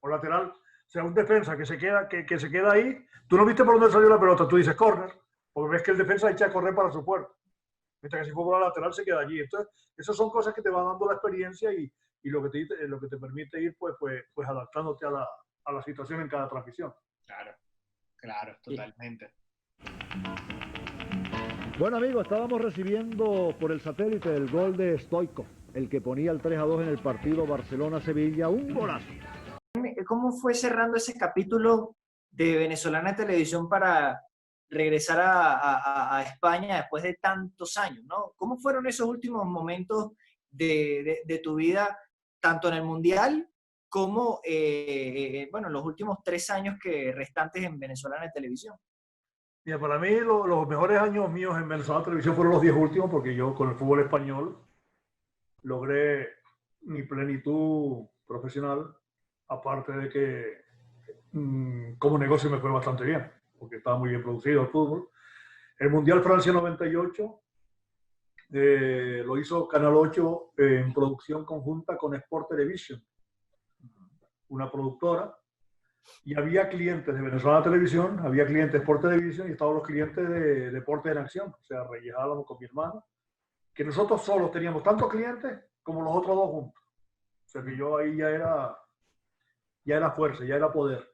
O lateral, o sea, un defensa que se queda ahí, tú no viste por dónde salió la pelota, tú dices córner, porque ves que el defensa echa a correr para su puerta. Mientras que si fue por la lateral se queda allí. Entonces, esas son cosas que te van dando la experiencia y lo que te permite ir pues adaptándote a la situación en cada transmisión. Claro, totalmente. Bueno, amigos, estábamos recibiendo por el satélite el gol de Stoichkov, el que ponía el 3-2 en el partido Barcelona-Sevilla, un golazo. ¿Cómo fue cerrando ese capítulo de Venezolana Televisión para regresar a España después de tantos años, ¿no? ¿Cómo fueron esos últimos momentos de tu vida, tanto en el Mundial como, los últimos 3 años restantes en Venezolana Televisión? Mira, para mí los mejores años míos en Venezuela Televisión fueron los 10 últimos, porque yo con el fútbol español logré mi plenitud profesional, aparte de que como negocio me fue bastante bien, porque estaba muy bien producido el fútbol. El Mundial Francia 98 lo hizo Canal 8 en producción conjunta con Sport Television, una productora, y había clientes de Venezuela Televisión, había clientes de Sport Television y estaban los clientes de Deportes en Acción, o sea, Reyes Álamo con mi hermano, que nosotros solos teníamos tantos clientes como los otros dos juntos. O sea que yo ahí ya era fuerza, ya era poder.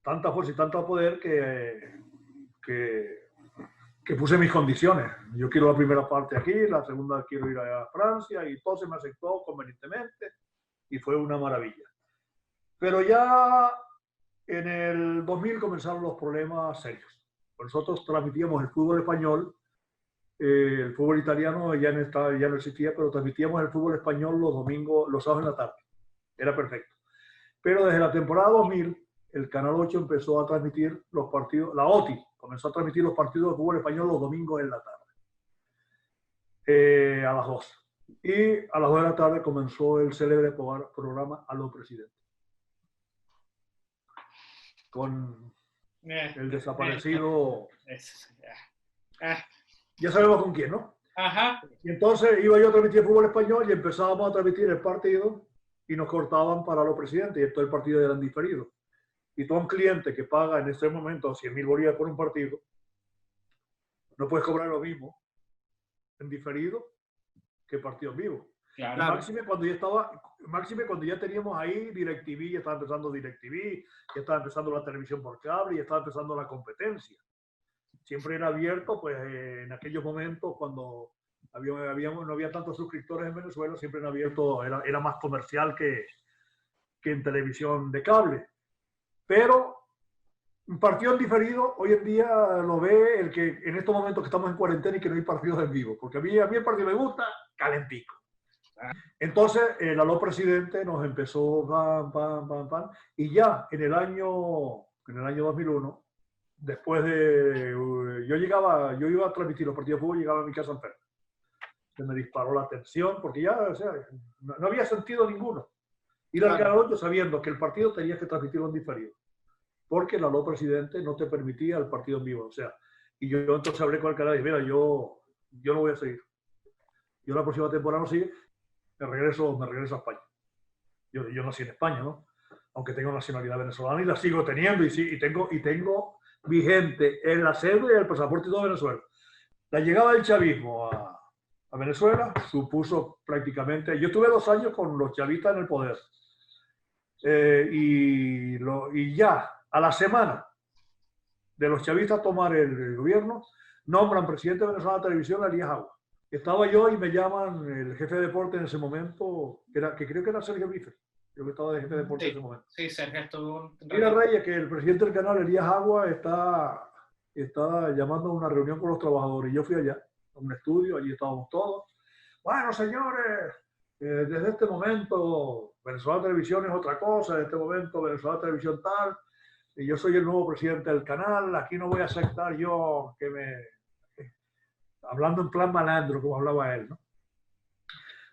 Tanta fuerza y tanto poder que puse mis condiciones. Yo quiero la primera parte aquí, la segunda quiero ir a Francia, y todo se me aceptó convenientemente y fue una maravilla. Pero ya en el 2000 comenzaron los problemas serios. Nosotros transmitíamos el fútbol español, el fútbol italiano ya no existía, pero transmitíamos el fútbol español los domingos, los sábados en la tarde. Era perfecto. Pero desde la temporada 2000, el Canal 8 empezó a transmitir los partidos, la OTI comenzó a transmitir los partidos de fútbol español los domingos en la tarde, a las 2. Y a las 2 de la tarde comenzó el célebre programa Aló Presidente, con el desaparecido, ya sabemos con quién, ¿no? Ajá. Y entonces iba yo a transmitir el fútbol español y empezábamos a transmitir el partido y nos cortaban para Aló Presidente, y esto el partido eran diferidos. Y tú a un cliente que paga en este momento 100.000 bolívares por un partido, no puedes cobrar lo mismo en diferido que partido en vivo. Claro. Máxime cuando ya teníamos ahí DirecTV, ya estaba empezando DirecTV, ya estaba empezando la televisión por cable, ya estaba empezando la competencia. Siempre era abierto, pues en aquellos momentos cuando no había tantos suscriptores en Venezuela, siempre era abierto, era más comercial que en televisión de cable. Pero un partido en diferido, hoy en día lo ve el que en estos momentos que estamos en cuarentena y que no hay partidos en vivo, porque a mí el partido me gusta calentico. Entonces el Aló Presidente nos empezó pam, y ya en el año 2001, después de yo iba a transmitir los partidos de fútbol, llegaba a mi casa enfermo. Se me disparó la tensión porque ya, o sea, no había sentido ninguno. Ir al Canal 8 sabiendo que el partido tenías que transmitirlo en diferido, porque el Aló Presidente no te permitía el partido en vivo. O sea, y yo entonces hablé con el canal y dije, mira, yo no voy a seguir. Yo la próxima temporada no sigue, me regreso a España. Yo nací en España, ¿no? Aunque tengo nacionalidad venezolana y la sigo teniendo, y tengo vigente en la cédula y el pasaporte y todo de Venezuela. La llegada del chavismo a Venezuela supuso prácticamente... Yo estuve 2 años con los chavistas en el poder. Y ya a la semana de los chavistas tomar el gobierno, nombran presidente de Venezuela Televisión a Elías Agua. Estaba yo y me llaman el jefe de deporte en ese momento, que creo que era Sergio Bife. Creo que estaba de jefe de deporte en ese momento. Sí, Sergio estuvo... Mira, Reyes, que el presidente del canal, Elías Agua, está llamando a una reunión con los trabajadores. Y yo fui allá, a un estudio, allí estábamos todos. Bueno, señores, desde este momento Venezuela Televisión es otra cosa, desde este momento Venezuela Televisión tal, y yo soy el nuevo presidente del canal, aquí no voy a aceptar yo que hablando en plan malandro, como hablaba él, ¿no?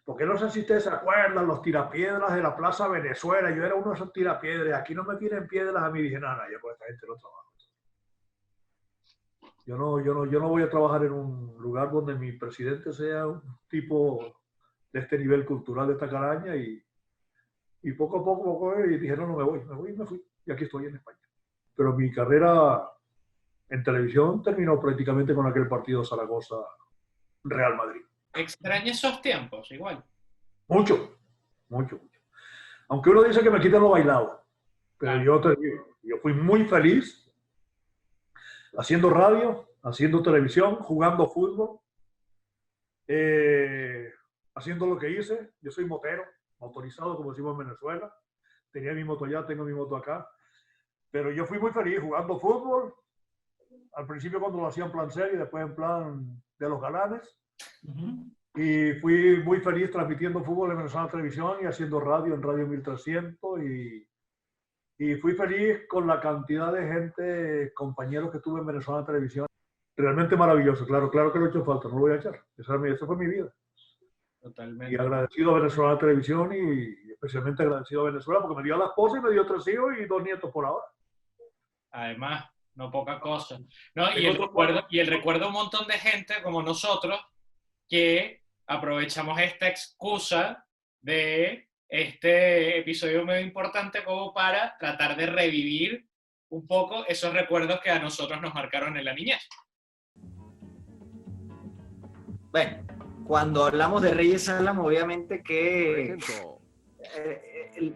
Porque no sé si ustedes se acuerdan, los tirapiedras de la Plaza Venezuela, yo era uno de esos tirapiedras, aquí no me tiren piedras a mi vigenana, yo con esta gente no trabajo. Yo no voy a trabajar en un lugar donde mi presidente sea un tipo de este nivel cultural de esta caraña, y poco a poco y dije, no me fui, y aquí estoy en España. Pero mi carrera en televisión terminó prácticamente con aquel partido Zaragoza-Real Madrid. ¿Extraña esos tiempos igual? Mucho. Aunque uno dice que me quitan lo bailado, pero yo fui muy feliz haciendo radio, haciendo televisión, jugando fútbol, haciendo lo que hice. Yo soy motorizado, como decimos en Venezuela. Tenía mi moto allá, tengo mi moto acá. Pero yo fui muy feliz jugando fútbol. Al principio cuando lo hacía en plan serio y después en plan de los galanes. Y fui muy feliz transmitiendo fútbol en Venezuela Televisión y haciendo radio en Radio 1300. Y fui feliz con la cantidad de gente, compañeros que tuve en Venezolana Televisión. Realmente maravilloso, claro que lo he hecho falta, no lo voy a echar. Esa fue mi vida. Totalmente. Y agradecido a Venezolana Televisión y especialmente agradecido a Venezuela porque me dio a la esposa y me dio 3 hijos y 2 nietos por ahora. Además, no poca cosa. ¿No? Y el recuerdo a un montón de gente como nosotros que aprovechamos esta excusa de este episodio medio importante como para tratar de revivir un poco esos recuerdos que a nosotros nos marcaron en la niñez. Bueno, cuando hablamos de Reyes Álamo, obviamente que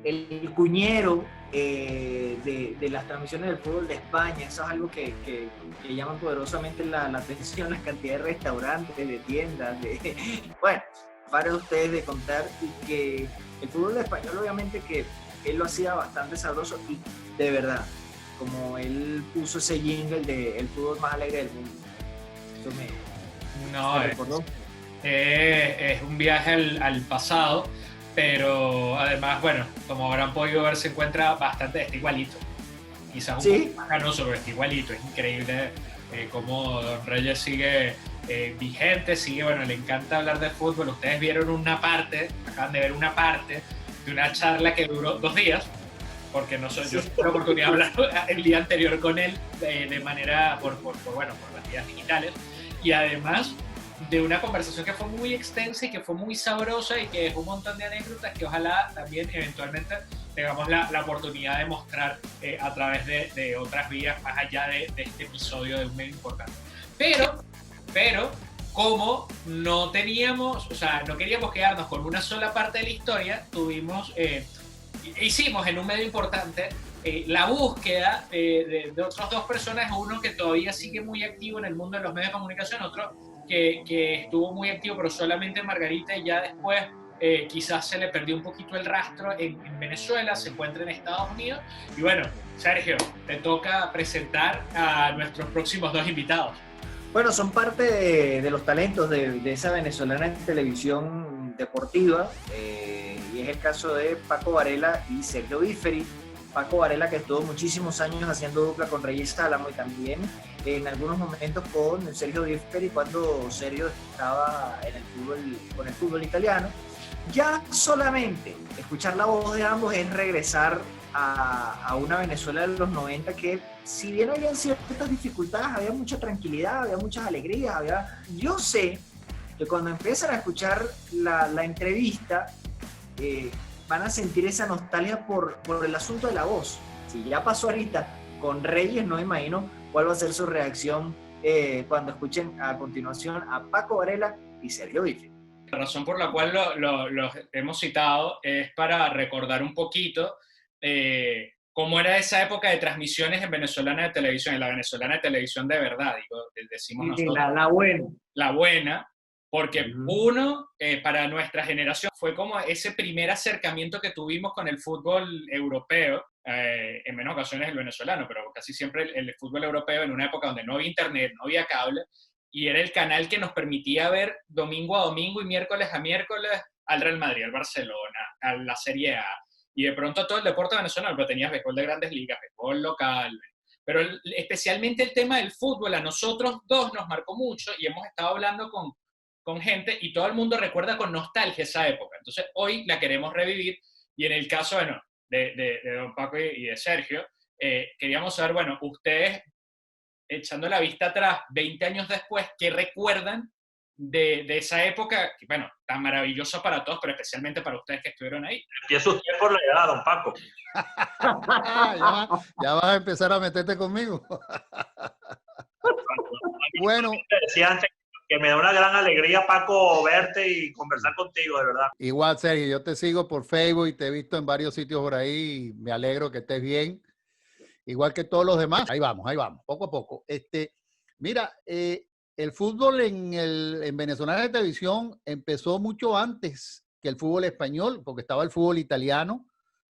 el cuñero de las transmisiones del fútbol de España, eso es algo que llama poderosamente la atención, la cantidad de restaurantes, de tiendas, bueno, para ustedes de contar, y que el fútbol español obviamente que él lo hacía bastante sabroso y de verdad, como él puso ese jingle de el fútbol más alegre del mundo. Eso es un viaje al pasado, pero además, bueno, como habrán podido ver, se encuentra bastante, está igualito. Quizás un poco más canoso, pero está igualito. Es increíble cómo Don Reyes sigue vigente, bueno, le encanta hablar de fútbol. Ustedes vieron acaban de ver una parte de una charla que duró 2 días, porque yo tuve la oportunidad de hablar el día anterior con él de manera, por las vías digitales, y además de una conversación que fue muy extensa y que fue muy sabrosa y que dejó un montón de anécdotas que ojalá también eventualmente tengamos la oportunidad de mostrar a través de otras vías más allá de este episodio de un medio importante. Pero como no teníamos, no queríamos quedarnos con una sola parte de la historia, hicimos en un medio importante la búsqueda de otros 2 personas, uno que todavía sigue muy activo en el mundo de los medios de comunicación, otro que estuvo muy activo pero solamente en Margarita, y ya después quizás se le perdió un poquito el rastro en Venezuela, se encuentra en Estados Unidos. Y bueno, Sergio, te toca presentar a nuestros próximos 2 invitados. Bueno, son parte de los talentos de esa venezolana en televisión deportiva, y es el caso de Paco Varela y Sergio Víferi. Paco Varela, que estuvo muchísimos años haciendo dupla con Reyes Álamo, y también en algunos momentos con Sergio Víferi cuando Sergio estaba con el fútbol italiano. Ya solamente escuchar la voz de ambos es regresar a una Venezuela de los 90 que, si bien habían ciertas dificultades, había mucha tranquilidad, había muchas alegrías, yo sé que cuando empiezan a escuchar la entrevista van a sentir esa nostalgia por el asunto de la voz. Si ya pasó ahorita con Reyes, no me imagino cuál va a ser su reacción cuando escuchen a continuación a Paco Varela y Sergio Víferi. La razón por la cual los hemos citado es para recordar un poquito cómo era esa época de transmisiones en Venezolana de Televisión, en la Venezolana de Televisión de verdad, decimos nosotros. La buena, porque para nuestra generación fue como ese primer acercamiento que tuvimos con el fútbol europeo, en menos ocasiones el venezolano, pero casi siempre el fútbol europeo, en una época donde no había internet, no había cable, y era el canal que nos permitía ver domingo a domingo y miércoles a miércoles al Real Madrid, al Barcelona, a la Serie A, y de pronto todo el deporte venezolano, pero tenías béisbol de Grandes Ligas, béisbol local, pero especialmente el tema del fútbol a nosotros 2 nos marcó mucho, y hemos estado hablando con gente y todo el mundo recuerda con nostalgia esa época. Entonces hoy la queremos revivir, y en el caso de don Paco y de Sergio, queríamos saber, ustedes, echando la vista atrás 20 años después, ¿qué recuerdan de esa época, tan maravillosa para todos, pero especialmente para ustedes que estuvieron ahí? Empieza usted por la edad, don Paco. ya vas a empezar a meterte conmigo. Bueno, decía antes que me da una gran alegría, Paco, verte y conversar contigo, de verdad. Igual, Sergio, yo te sigo por Facebook y te he visto en varios sitios por ahí, y me alegro que estés bien, igual que todos los demás. Ahí vamos, poco a poco. Mira, el fútbol en Venezolana de Televisión empezó mucho antes que el fútbol español, porque estaba el fútbol italiano,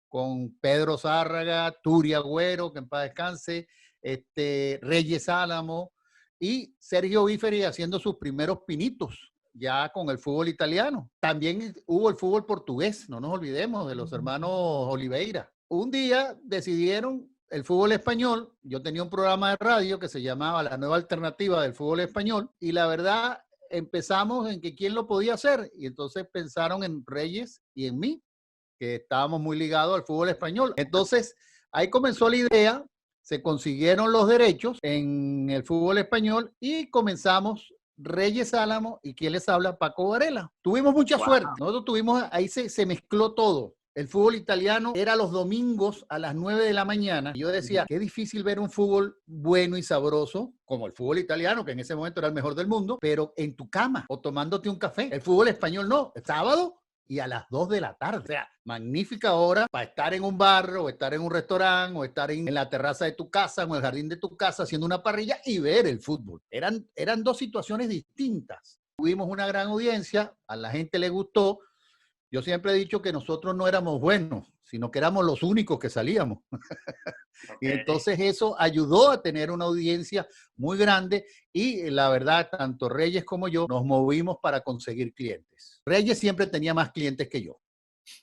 con Pedro Zárraga, Turi Agüero, que en paz descanse, Reyes Álamo, y Sergio Víferi haciendo sus primeros pinitos ya con el fútbol italiano. También hubo el fútbol portugués, no nos olvidemos de los hermanos Oliveira, un día decidieron el fútbol español. Yo tenía un programa de radio que se llamaba La Nueva Alternativa del Fútbol Español y la verdad empezamos en que quién lo podía hacer y entonces pensaron en Reyes y en mí, que estábamos muy ligados al fútbol español. Entonces ahí comenzó la idea, se consiguieron los derechos en el fútbol español y comenzamos Reyes Álamo y quien les habla, Paco Varela. Tuvimos mucha suerte, nosotros tuvimos, ahí se mezcló todo. El fútbol italiano era los domingos a las 9 de la mañana. Y yo decía, qué difícil ver un fútbol bueno y sabroso, como el fútbol italiano, que en ese momento era el mejor del mundo, pero en tu cama o tomándote un café. El fútbol español no, el sábado y a las 2 de la tarde. O sea, magnífica hora para estar en un bar o estar en un restaurante o estar en la terraza de tu casa o en el jardín de tu casa haciendo una parrilla y ver el fútbol. Eran dos situaciones distintas. Tuvimos una gran audiencia, a la gente le gustó. Yo siempre he dicho que nosotros no éramos buenos, sino que éramos los únicos que salíamos. Y entonces eso ayudó a tener una audiencia muy grande y la verdad, tanto Reyes como yo nos movimos para conseguir clientes. Reyes siempre tenía más clientes que yo.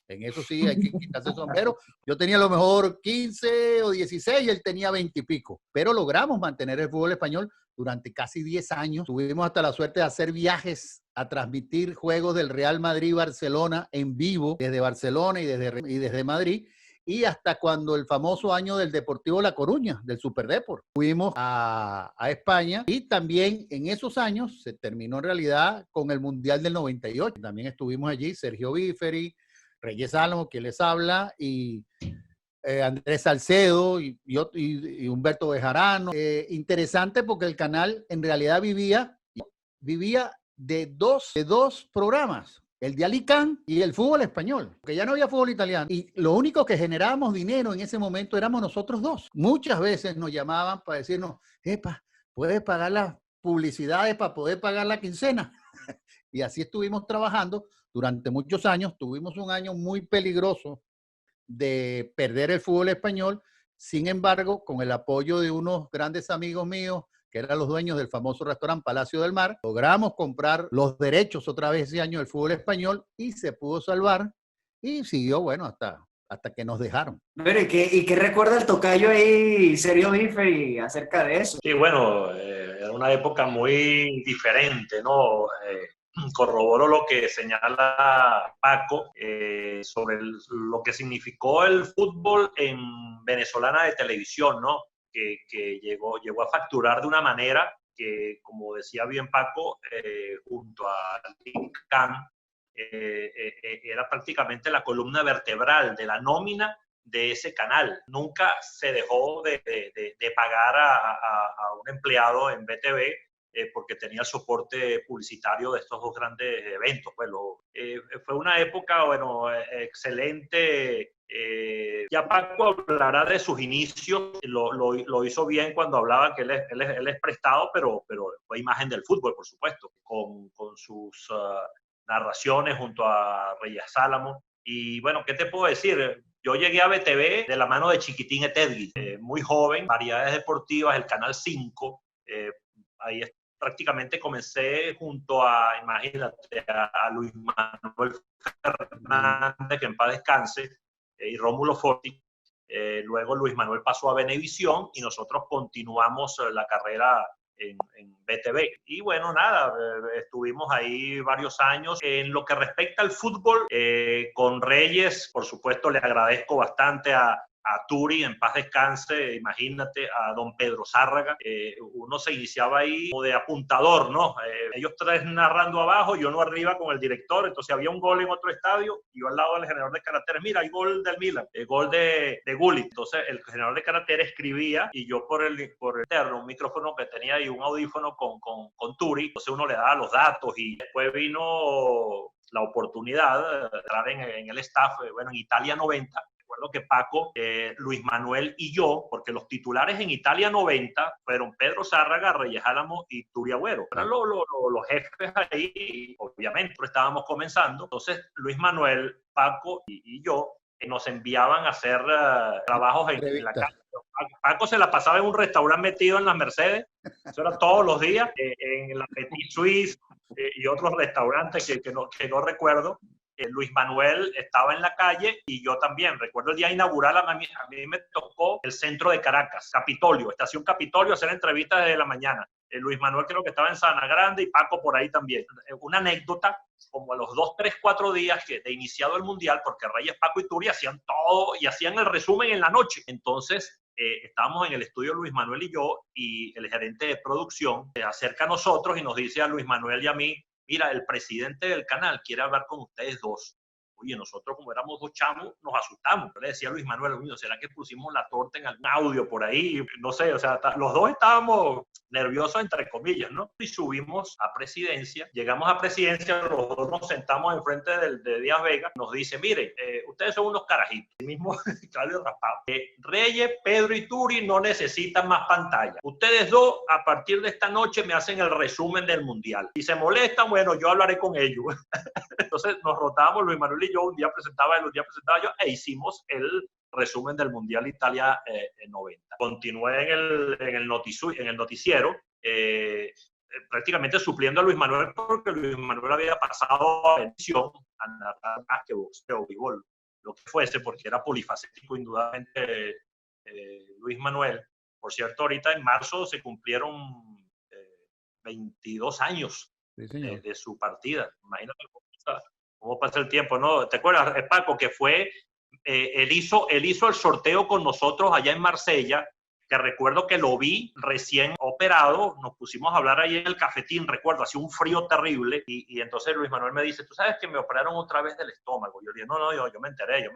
En eso sí hay que quitarse el sombrero. Yo tenía a lo mejor 15 o 16 y él tenía 20 y pico. Pero logramos mantener el fútbol español durante casi 10 años. Tuvimos hasta la suerte de hacer viajes a transmitir juegos del Real Madrid-Barcelona en vivo desde Barcelona y desde Madrid. Y hasta cuando el famoso año del Deportivo La Coruña, del Superdeport, fuimos a España y también en esos años se terminó en realidad con el Mundial del 98. También estuvimos allí, Sergio Bíferi, Reyes Álamo, quien les habla, y Andrés Salcedo y Humberto Bejarano. Interesante porque el canal en realidad vivía de dos programas, el de Alicán y el fútbol español, porque ya no había fútbol italiano. Y lo único que generábamos dinero en ese momento éramos nosotros dos. Muchas veces nos llamaban para decirnos, epa, ¿puedes pagar las publicidades para poder pagar la quincena? Y así estuvimos trabajando durante muchos años. Tuvimos un año muy peligroso de perder el fútbol español. Sin embargo, con el apoyo de unos grandes amigos míos, que eran los dueños del famoso restaurante Palacio del Mar, logramos comprar los derechos otra vez ese año del fútbol español y se pudo salvar y siguió, bueno, hasta que nos dejaron. Pero ¿y qué recuerda el tocayo ahí, Sergio Bíferi, acerca de eso? Sí, bueno, era una época muy diferente, ¿no? Corroboro lo que señala Paco sobre lo que significó el fútbol en venezolana de televisión, ¿no? Que llegó a facturar de una manera que, como decía bien Paco, junto a Lincán, era prácticamente la columna vertebral de la nómina de ese canal. Nunca se dejó de pagar a un empleado en BTV porque tenía el soporte publicitario de estos dos grandes eventos. Pues fue una época, bueno, excelente. Ya Paco hablará de sus inicios, lo hizo bien cuando hablaba que él es prestado, pero fue imagen del fútbol, por supuesto, con sus narraciones junto a Reyes Álamo. Y bueno, ¿qué te puedo decir? Yo llegué a BTV de la mano de Chiquitín Etegui, muy joven, variedades deportivas, el Canal 5, ahí prácticamente comencé junto a, imagínate, a Luis Manuel Fernández, que en paz descanse, y Rómulo Forti. Luego Luis Manuel pasó a Venevisión y nosotros continuamos la carrera en BTV. Y bueno, nada, estuvimos ahí varios años. En lo que respecta al fútbol, con Reyes, por supuesto, le agradezco bastante a Turi, en paz descanse, imagínate, a don Pedro Zárraga. Uno se iniciaba ahí como de apuntador, ¿no? Ellos tres narrando abajo, yo no arriba con el director. Entonces había un gol en otro estadio y yo al lado del generador de caracteres, mira, hay gol del Milan, el gol de Gullit. Entonces el generador de caracteres escribía y yo por el interno, un micrófono que tenía y un audífono con Turi, entonces uno le daba los datos y después vino la oportunidad de entrar en el staff, bueno, en Italia 90. Recuerdo que Paco, Luis Manuel y yo, porque los titulares en Italia 90 fueron Pedro Zárraga, Reyes Álamo y Turi Agüero. Eran los jefes ahí, obviamente, pero estábamos comenzando. Entonces, Luis Manuel, Paco y yo nos enviaban a hacer trabajos en la casa. Paco se la pasaba en un restaurante metido en las Mercedes, eso era todos los días, en la Petit Suisse y otros restaurantes que no recuerdo. Luis Manuel estaba en la calle y yo también. Recuerdo el día inaugural, a mí me tocó el centro de Caracas, Capitolio, estación Capitolio, hacer entrevistas desde la mañana. Luis Manuel creo que estaba en Sabana Grande y Paco por ahí también. Una anécdota, como a los 2, 3, 4 días de iniciado el Mundial, porque Reyes, Paco y Turi hacían todo y hacían el resumen en la noche. Entonces, estábamos en el estudio Luis Manuel y yo, y el gerente de producción se acerca a nosotros y nos dice a Luis Manuel y a mí: mira, el presidente del canal quiere hablar con ustedes dos. Oye, nosotros como éramos 2 chamos, nos asustamos. Yo le decía a Luis Manuel: ¿será que pusimos la torta en algún audio por ahí? No sé, o sea, los dos estábamos nerviosos, entre comillas, ¿no? Y subimos a presidencia, llegamos a presidencia, los dos nos sentamos enfrente de Díaz Vega, nos dice: mire, ustedes son unos carajitos, el mismo Claudio Raspado. Reyes, Pedro y Turi no necesitan más pantalla. Ustedes dos, a partir de esta noche, me hacen el resumen del Mundial. Si se molestan, bueno, yo hablaré con ellos. Entonces nos rotábamos, Luis Manuel y yo, un día presentaba él, un día presentaba yo, e hicimos el resumen del Mundial Italia 90. Continué en el noticiero, prácticamente supliendo a Luis Manuel, porque Luis Manuel había pasado a pensión a narrar básquetbol o béisbol, lo que fuese, porque era polifacético indudablemente Luis Manuel. Por cierto, ahorita en marzo se cumplieron 22 años de su partida. Imagínate cómo pasa el tiempo, ¿no? ¿Te acuerdas, Paco, que fue, él hizo el sorteo con nosotros allá en Marsella, que recuerdo que lo vi recién operado, nos pusimos a hablar ahí en el cafetín, recuerdo, hacía un frío terrible, y entonces Luis Manuel me dice: ¿tú sabes que me operaron otra vez del estómago? Yo le dije: no, yo me enteré,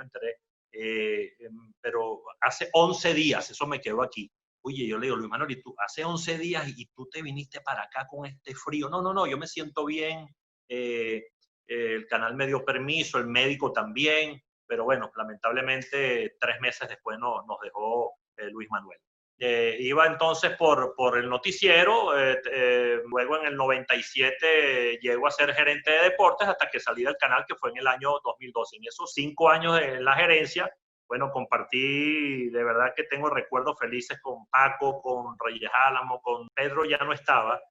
pero hace 11 días, eso me quedó aquí. Oye, yo le digo: Luis Manuel, ¿y tú hace 11 días y tú te viniste para acá con este frío? No, yo me siento bien, el canal me dio permiso, el médico también, pero bueno, lamentablemente 3 meses después nos dejó Luis Manuel. Iba entonces por el noticiero, luego en el 97 llego a ser gerente de deportes hasta que salí del canal, que fue en el año 2012. En esos 5 años en la gerencia, bueno, compartí, de verdad que tengo recuerdos felices con Paco, con Reyes Álamo, con Pedro ya no estaba,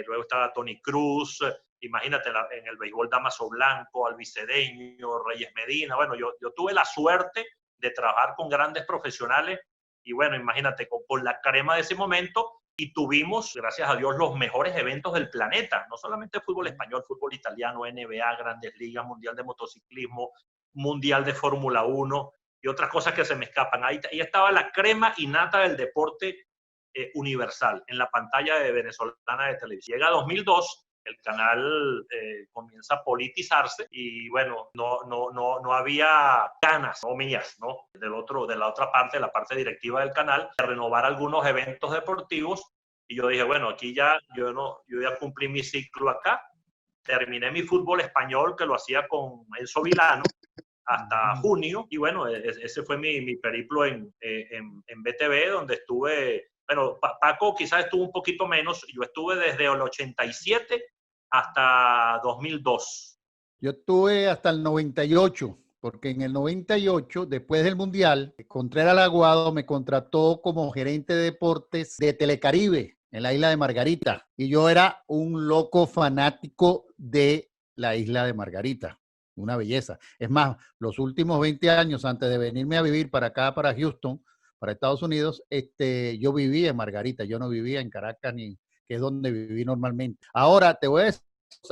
luego estaba Tony Cruz, imagínate, en el béisbol Damaso Blanco, Albicedeño, Reyes Medina. Bueno, yo tuve la suerte de trabajar con grandes profesionales y bueno, imagínate, con la crema de ese momento, y tuvimos, gracias a Dios, los mejores eventos del planeta, no solamente fútbol español, fútbol italiano, NBA, Grandes Ligas, Mundial de Motociclismo, Mundial de Fórmula 1 y otras cosas que se me escapan. Ahí estaba la crema y nata del deporte universal en la pantalla de venezolana de televisión. Llega 2002, el canal comienza a politizarse y bueno, no había ganas, no mías, ¿no? De la otra parte, la parte directiva del canal, de renovar algunos eventos deportivos, y yo dije: bueno, aquí ya yo ya cumplí mi ciclo acá, terminé mi fútbol español, que lo hacía con Enzo Vilano hasta junio, y bueno, ese fue mi periplo en BTV, donde estuve. Bueno, Paco quizás estuvo un poquito menos. Yo estuve desde el 87 hasta 2002. Yo estuve hasta el 98, porque en el 98, después del Mundial, Contreras Aguado me contrató como gerente de deportes de Telecaribe, en la isla de Margarita. Y yo era un loco fanático de la isla de Margarita. Una belleza. Es más, los últimos 20 años, antes de venirme a vivir para acá, para Houston, para Estados Unidos, yo vivía en Margarita, yo no vivía en Caracas, que es donde viví normalmente. Ahora, te voy a decir,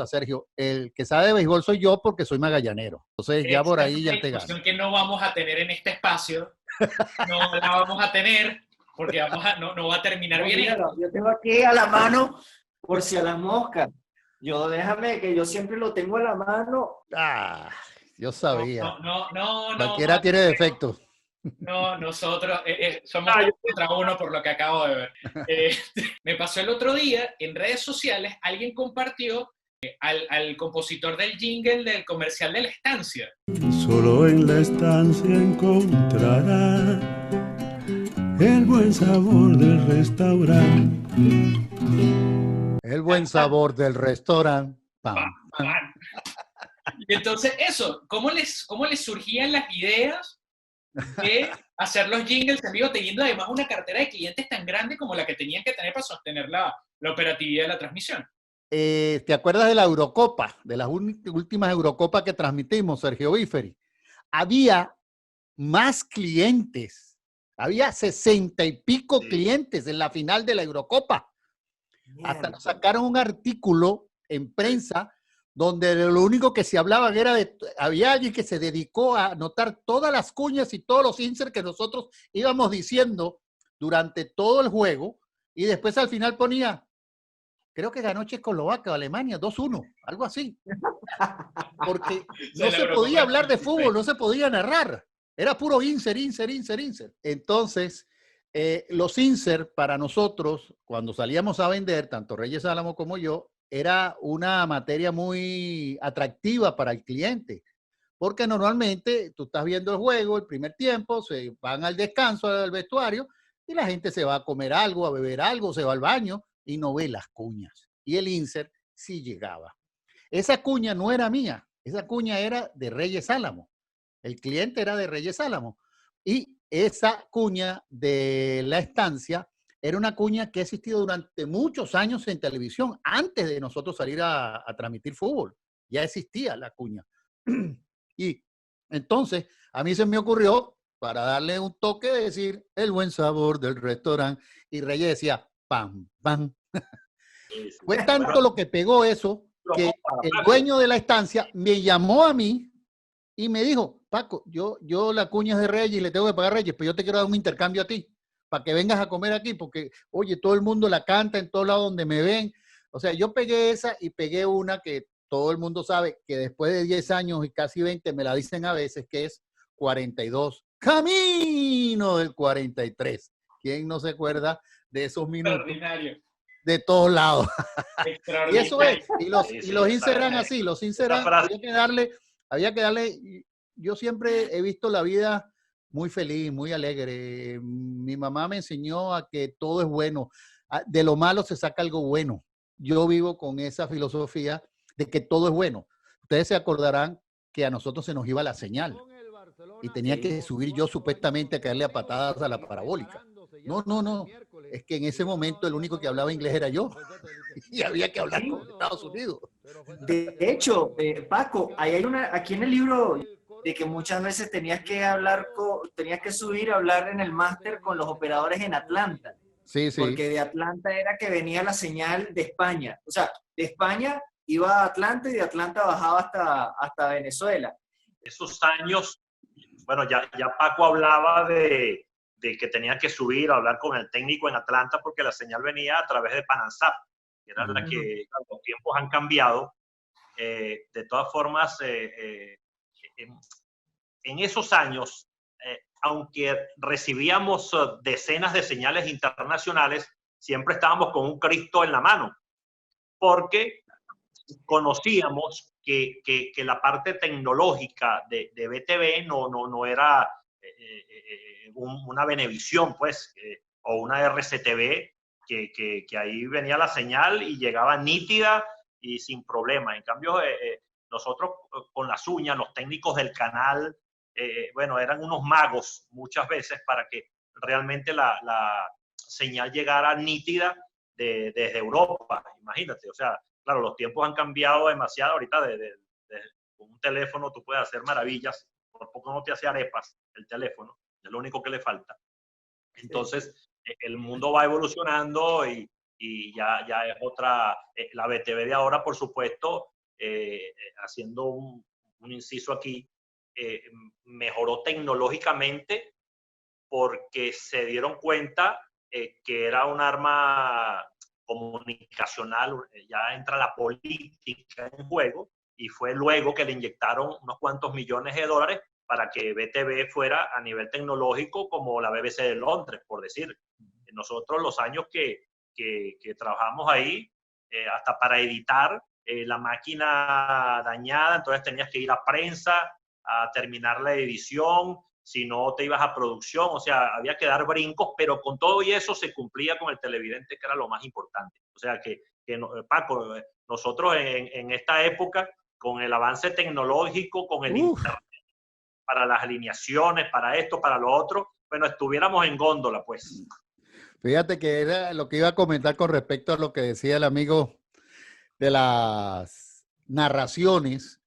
Sergio, el que sabe de béisbol soy yo, porque soy magallanero. Entonces, ya por ahí ya te gano. Que no vamos a tener en este espacio, no la vamos a tener, porque no va a terminar bien. Mira, yo tengo aquí a la mano, por si a las moscas. Déjame que yo siempre lo tengo a la mano. Yo sabía. No. Cualquiera tiene defecto. No, nosotros somos contra uno por lo que acabo de ver. Me pasó el otro día, en redes sociales, alguien compartió al compositor del jingle del comercial de La Estancia. Solo en La Estancia encontrará el buen sabor del restaurante. El buen sabor del restaurante. Y entonces eso, ¿cómo les surgían las ideas de hacer los jingles en vivo, teniendo además una cartera de clientes tan grande como la que tenían que tener para sostener la operatividad de la transmisión? ¿te acuerdas de la Eurocopa? De las últimas Eurocopas que transmitimos, Sergio Bíferi. Había más clientes. Había 60 y pico clientes en la final de la Eurocopa. Hasta nos sacaron un artículo en prensa donde lo único que se hablaba era había alguien que se dedicó a anotar todas las cuñas y todos los inserts que nosotros íbamos diciendo durante todo el juego, y después al final ponía, creo que ganó Checoslovaquia o Alemania, 2-1, algo así. Porque no se podía hablar de fútbol, no se podía narrar. Era puro insert. Entonces, los insert para nosotros, cuando salíamos a vender, tanto Reyes Álamo como yo, era una materia muy atractiva para el cliente. Porque normalmente tú estás viendo el juego, el primer tiempo, se van al descanso, al vestuario, y la gente se va a comer algo, a beber algo, se va al baño y no ve las cuñas. Y el insert sí llegaba. Esa cuña no era mía, esa cuña era de Reyes Álamo. El cliente era de Reyes Álamo. Y esa cuña de la estancia era una cuña que ha existido durante muchos años en televisión, antes de nosotros salir a transmitir fútbol. Ya existía la cuña. Y entonces a mí se me ocurrió, para darle un toque, de decir el buen sabor del restaurante. Y Reyes decía, pam, pam. Fue tanto lo que pegó eso que el dueño de la estancia me llamó a mí y me dijo, Paco, yo la cuña es de Reyes y le tengo que pagar a Reyes, pero yo te quiero dar un intercambio a ti para que vengas a comer aquí, porque, oye, todo el mundo la canta en todos lados donde me ven. O sea, yo pegué esa y pegué una que todo el mundo sabe que después de 10 años y casi 20 me la dicen a veces, que es 42, camino del 43. ¿Quién no se acuerda de esos minutos? Extraordinario. De todos lados. Y eso es. Sí, Y los insert eran así. Los insert había que darle. Yo siempre he visto la vida muy feliz, muy alegre. Mi mamá me enseñó a que todo es bueno. De lo malo se saca algo bueno. Yo vivo con esa filosofía de que todo es bueno. Ustedes se acordarán que a nosotros se nos iba la señal y tenía que subir yo supuestamente a caerle a patadas a la parabólica. No. Es que en ese momento el único que hablaba inglés era yo y había que hablar con Estados Unidos. De hecho, Paco, hay aquí en el libro de que muchas veces tenías que subir a hablar en el máster con los operadores en Atlanta. Sí. Porque de Atlanta era que venía la señal de España. O sea, de España iba a Atlanta y de Atlanta bajaba hasta Venezuela. Esos años, bueno, ya Paco hablaba de que tenía que subir a hablar con el técnico en Atlanta porque la señal venía a través de Panansap, que era la que los tiempos han cambiado. De todas formas, en esos años, aunque recibíamos decenas de señales internacionales, siempre estábamos con un Cristo en la mano, porque conocíamos que la parte tecnológica de BTV no era una Venevisión, pues, o una RCTV, que ahí venía la señal y llegaba nítida y sin problema. En cambio, nosotros con las uñas, los técnicos del canal, bueno, eran unos magos muchas veces para que realmente la señal llegara nítida desde Europa. Imagínate, o sea, claro, los tiempos han cambiado demasiado. Ahorita con un teléfono tú puedes hacer maravillas. Por poco no te hace arepas el teléfono, es lo único que le falta. Entonces, el mundo va evolucionando y ya es otra. La BTV de ahora, por supuesto, haciendo un inciso aquí, mejoró tecnológicamente porque se dieron cuenta que era un arma comunicacional. Ya entra la política en juego y fue luego que le inyectaron unos cuantos millones de dólares para que BTV fuera a nivel tecnológico como la BBC de Londres, por decir. Nosotros los años que trabajamos ahí, hasta para editar, la máquina dañada, entonces tenías que ir a prensa a terminar la edición, si no te ibas a producción, o sea, había que dar brincos, pero con todo y eso se cumplía con el televidente, que era lo más importante. O sea, Paco, nosotros en esta época, con el avance tecnológico, con el internet, para las alineaciones, para esto, para lo otro, bueno, estuviéramos en góndola, pues. Fíjate que era lo que iba a comentar con respecto a lo que decía el amigo de las narraciones,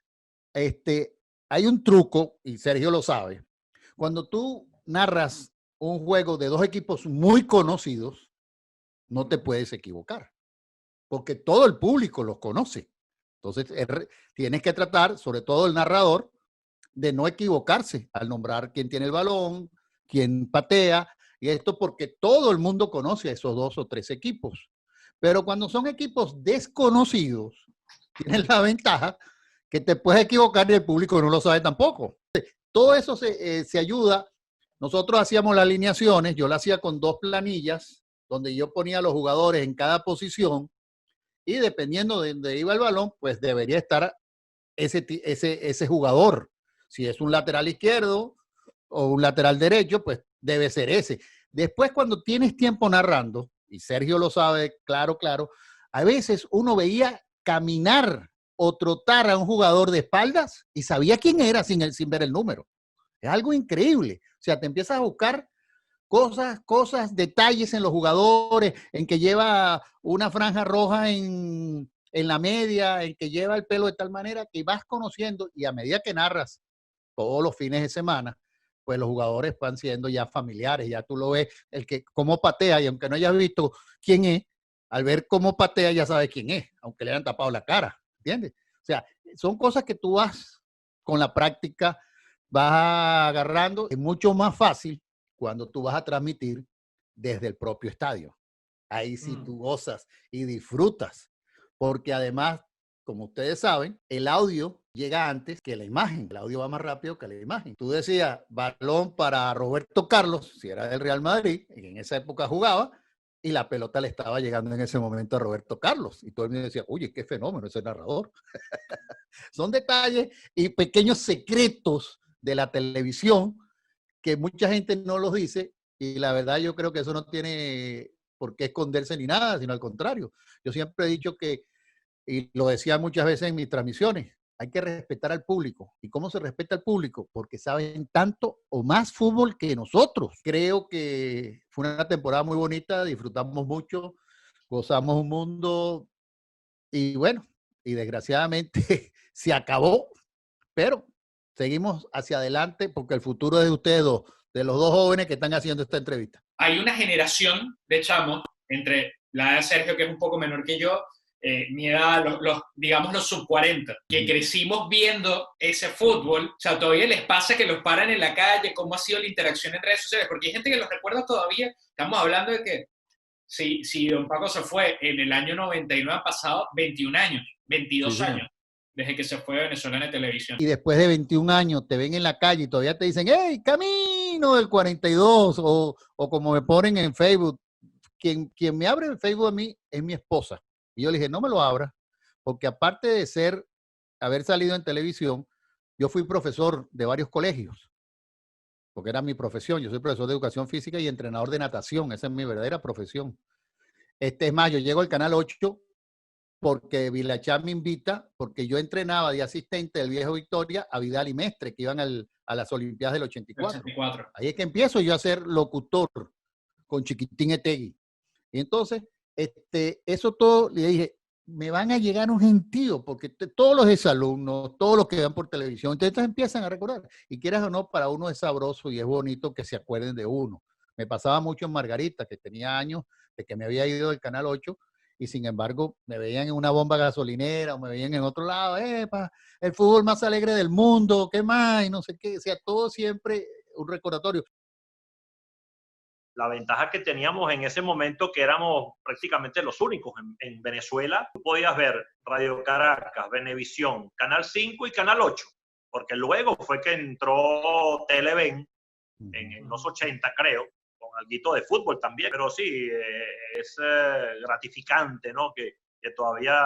hay un truco, y Sergio lo sabe. Cuando tú narras un juego de dos equipos muy conocidos, no te puedes equivocar, porque todo el público los conoce. Entonces, tienes que tratar, sobre todo el narrador, de no equivocarse al nombrar quién tiene el balón, quién patea, y esto porque todo el mundo conoce a esos dos o tres equipos. Pero cuando son equipos desconocidos, tienes la ventaja que te puedes equivocar y el público no lo sabe tampoco. Todo eso se ayuda. Nosotros hacíamos las alineaciones, yo lo hacía con 2 planillas, donde yo ponía a los jugadores en cada posición, y dependiendo de dónde iba el balón, pues debería estar ese jugador. Si es un lateral izquierdo o un lateral derecho, pues debe ser ese. Después, cuando tienes tiempo narrando, y Sergio lo sabe, claro, a veces uno veía caminar o trotar a un jugador de espaldas y sabía quién era sin ver el número. Es algo increíble. O sea, te empiezas a buscar cosas, detalles en los jugadores, en que lleva una franja roja en la media, en que lleva el pelo de tal manera que vas conociendo, y a medida que narras todos los fines de semana, pues los jugadores van siendo ya familiares, ya tú lo ves, el que cómo patea, y aunque no hayas visto quién es, al ver cómo patea ya sabes quién es, aunque le hayan tapado la cara, ¿entiendes? O sea, son cosas que tú vas con la práctica, vas agarrando. Es mucho más fácil cuando tú vas a transmitir desde el propio estadio. Ahí sí tú gozas y disfrutas, porque además, como ustedes saben, el audio llega antes que la imagen. El audio va más rápido que la imagen. Tú decías, balón para Roberto Carlos, si era del Real Madrid, y en esa época jugaba, y la pelota le estaba llegando en ese momento a Roberto Carlos. Y todo el mundo decía, oye, qué fenómeno ese narrador. Son detalles y pequeños secretos de la televisión que mucha gente no los dice, y la verdad yo creo que eso no tiene por qué esconderse ni nada, sino al contrario. Yo siempre he dicho que, y lo decía muchas veces en mis transmisiones, hay que respetar al público. ¿Y cómo se respeta al público? Porque saben tanto o más fútbol que nosotros. Creo que fue una temporada muy bonita, disfrutamos mucho, gozamos un mundo, y bueno, y desgraciadamente se acabó, pero seguimos hacia adelante porque el futuro es de ustedes dos, de los dos jóvenes que están haciendo esta entrevista. Hay una generación de chamos, entre la edad de Sergio, que es un poco menor que yo, mi edad, digamos los sub-40, que crecimos viendo ese fútbol. O sea, todavía les pasa que los paran en la calle, cómo ha sido la interacción en redes sociales, porque hay gente que los recuerda todavía. Estamos hablando de que si don Paco se fue en el año 99, han pasado 21 años, 22 sí, años, desde que se fue de Venezolana de Televisión. Y después de 21 años te ven en la calle y todavía te dicen, ¡hey, camino del 42! O como me ponen en Facebook. Quien me abre el Facebook a mí es mi esposa. Y yo le dije, no me lo abra, porque aparte de haber salido en televisión, yo fui profesor de varios colegios, porque era mi profesión. Yo soy profesor de educación física y entrenador de natación. Esa es mi verdadera profesión. Es más, yo llego al Canal 8 porque Vilachán me invita, porque yo entrenaba de asistente del Viejo Victoria a Vidal y Mestre, que iban a las Olimpiadas del 84. Ahí es que empiezo yo a ser locutor con Chiquitín Etegui. Y entonces, eso todo, le dije, me van a llegar un gentío, porque todos los exalumnos, todos los que van por televisión, entonces empiezan a recordar. Y quieras o no, para uno es sabroso y es bonito que se acuerden de uno. Me pasaba mucho en Margarita, que tenía años de que me había ido del Canal 8, y sin embargo me veían en una bomba gasolinera o me veían en otro lado, el fútbol más alegre del mundo, ¿qué más? Y no sé qué, o sea, todo siempre un recordatorio. La ventaja que teníamos en ese momento, que éramos prácticamente los únicos en Venezuela, tú podías ver Radio Caracas, Venevisión, Canal 5 y Canal 8, porque luego fue que entró Televen en los 80, creo, con alguito de fútbol también, pero sí, es gratificante, ¿no? Que todavía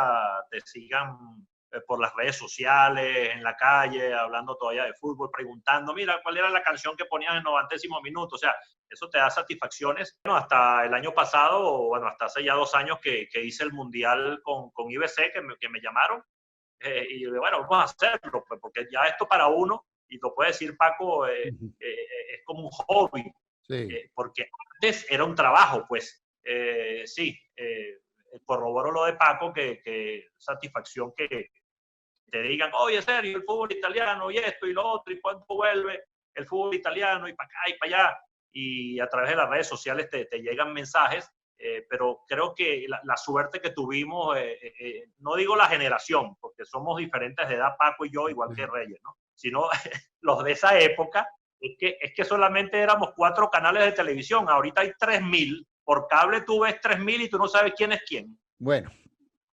te sigan por las redes sociales, en la calle, hablando todavía de fútbol, preguntando, mira, ¿cuál era la canción que ponían en 90º minuto? O sea, eso te da satisfacciones. Bueno, hasta el año pasado, bueno, hasta hace ya 2 años que hice el Mundial con IBC, que me llamaron, y bueno, vamos a hacerlo, pues, porque ya esto para uno, y lo puede decir Paco, es como un hobby, sí. Porque antes era un trabajo, pues, sí, corroboro lo de Paco, que satisfacción que te digan, oye, Sergio, el fútbol italiano y esto y lo otro, y cuándo vuelve el fútbol italiano y para acá y para allá. Y a través de las redes sociales te llegan mensajes, pero creo que la suerte que tuvimos, no digo la generación, porque somos diferentes de edad, Paco y yo, igual que Reyes, ¿no? Sino los de esa época, es que solamente éramos 4 canales de televisión, ahorita hay 3.000, por cable tú ves 3.000 y tú no sabes quién es quién. Bueno,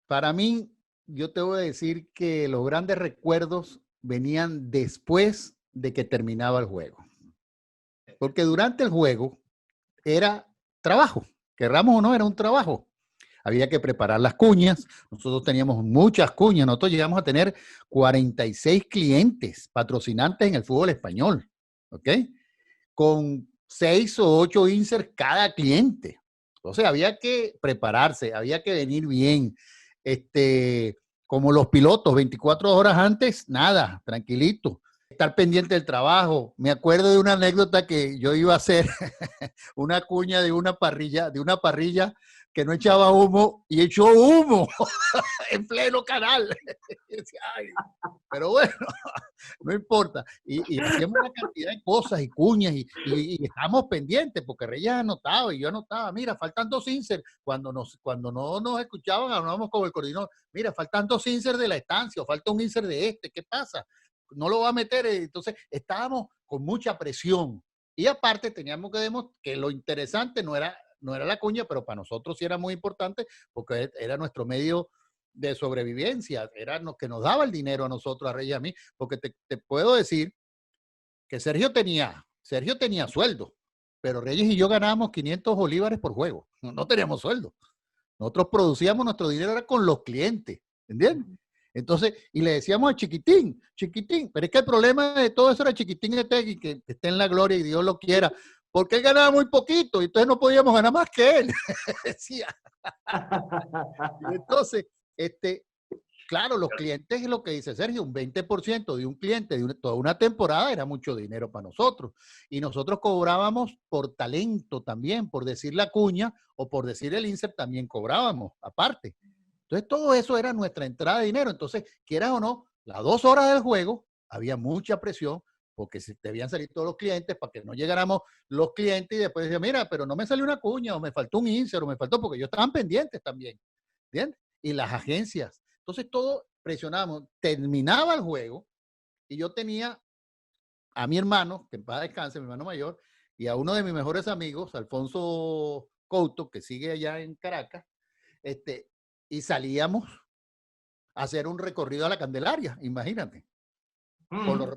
para mí, yo te voy a decir que los grandes recuerdos venían después de que terminaba el juego. Porque durante el juego era trabajo, querramos o no, era un trabajo. Había que preparar las cuñas. Nosotros teníamos muchas cuñas. Nosotros llegamos a tener 46 clientes patrocinantes en el fútbol español, ¿ok? Con 6 o 8 inserts cada cliente. Entonces había que prepararse, había que venir bien. Como los pilotos, 24 horas antes, nada, tranquilito. Estar pendiente del trabajo. Me acuerdo de una anécdota que yo iba a hacer una cuña de una parrilla que no echaba humo y echó humo en pleno canal. Ay, pero bueno, no importa. Y hacíamos una cantidad de cosas y cuñas y estábamos pendientes porque Reyes anotaba y yo anotaba, mira, faltan 2 inserts. Cuando no nos escuchaban, hablábamos con el coordinador, mira, faltan 2 inserts de la estancia o falta un insert de ¿qué pasa? No lo va a meter. Entonces estábamos con mucha presión y aparte teníamos que demostrar que lo interesante no era la cuña, pero para nosotros sí era muy importante porque era nuestro medio de sobrevivencia, era lo que nos daba el dinero a nosotros, a Reyes y a mí, porque te puedo decir que Sergio tenía sueldo, pero Reyes y yo ganábamos 500 bolívares por juego, no teníamos sueldo. Nosotros producíamos, nuestro dinero era con los clientes, ¿entiendes? Entonces, y le decíamos a Chiquitín, pero es que el problema de todo eso era Chiquitín Etegui, que esté en la gloria y Dios lo quiera, porque él ganaba muy poquito, y entonces no podíamos ganar más que él, decía. Y entonces, claro, los clientes es lo que dice Sergio, un 20% de un cliente de toda una temporada era mucho dinero para nosotros. Y nosotros cobrábamos por talento también, por decir la cuña o por decir el insert también cobrábamos, aparte. Entonces, todo eso era nuestra entrada de dinero. Entonces, quieras o no, las 2 horas del juego había mucha presión porque debían salir todos los clientes para que no llegáramos los clientes y después decían, mira, pero no me salió una cuña o me faltó un insert o me faltó, porque ellos estaban pendientes también, ¿entiendes? Y las agencias. Entonces, todo presionábamos. Terminaba el juego y yo tenía a mi hermano, que en paz descanse, mi hermano mayor, y a uno de mis mejores amigos, Alfonso Couto, que sigue allá en Caracas, y salíamos a hacer un recorrido a la Candelaria, imagínate,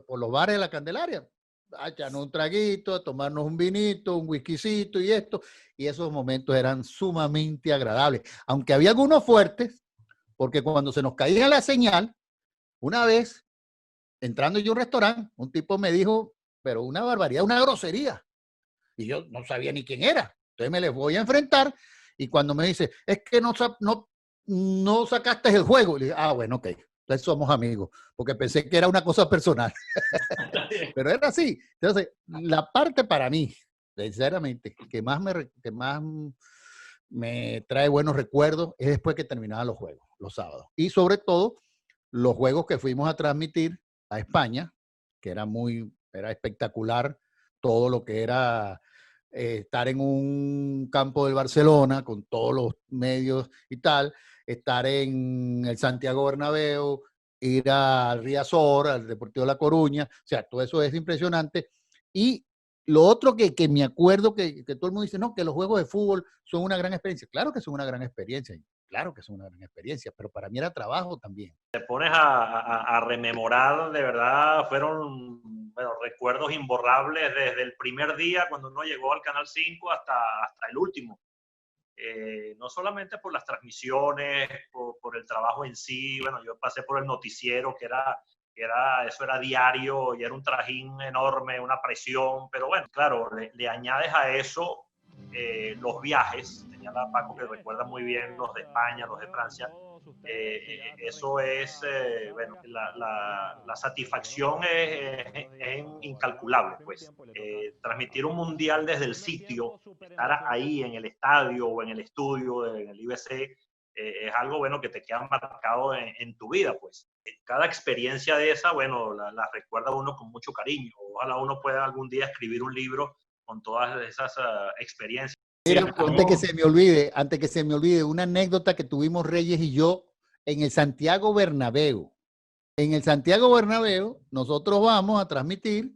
por los bares de la Candelaria, a echarnos un traguito, a tomarnos un vinito, un whiskycito y esto, y esos momentos eran sumamente agradables, aunque había algunos fuertes, porque cuando se nos caía la señal, una vez, entrando yo a un restaurante, un tipo me dijo, pero una barbaridad, una grosería, y yo no sabía ni quién era, entonces me les voy a enfrentar, y cuando me dice, es que no sacaste el juego. Le dije, bueno, ok, entonces somos amigos, porque pensé que era una cosa personal. Pero era así. Entonces, la parte para mí, sinceramente, que más me trae buenos recuerdos es después que terminaban los juegos, los sábados. Y sobre todo, los juegos que fuimos a transmitir a España, que era espectacular todo lo que era estar en un campo del Barcelona con todos los medios y tal, estar en el Santiago Bernabéu, ir al Riazor, al Deportivo La Coruña, o sea, todo eso es impresionante. Y lo otro que me acuerdo que todo el mundo dice, no, que los juegos de fútbol son una gran experiencia. Claro que son una gran experiencia, pero para mí era trabajo también. Te pones a rememorar, de verdad, fueron recuerdos imborrables desde el primer día cuando uno llegó al Canal 5 hasta el último. No solamente por las transmisiones, por el trabajo en sí. Bueno, yo pasé por el noticiero, eso era diario y era un trajín enorme, una presión, pero bueno, claro, le añades a eso los viajes. Tenía la Paco que recuerda muy bien los de España, los de Francia. Eso es, la satisfacción es incalculable, pues. Transmitir un mundial desde el sitio, estar ahí en el estadio o en el estudio, en el IBC, es algo, bueno, que te queda marcado en tu vida, pues. Cada experiencia de esa, bueno, la recuerda uno con mucho cariño. Ojalá uno pueda algún día escribir un libro con todas esas experiencias. Mira, antes que se me olvide, una anécdota que tuvimos Reyes y yo en el Santiago Bernabéu. En el Santiago Bernabéu, nosotros vamos a transmitir,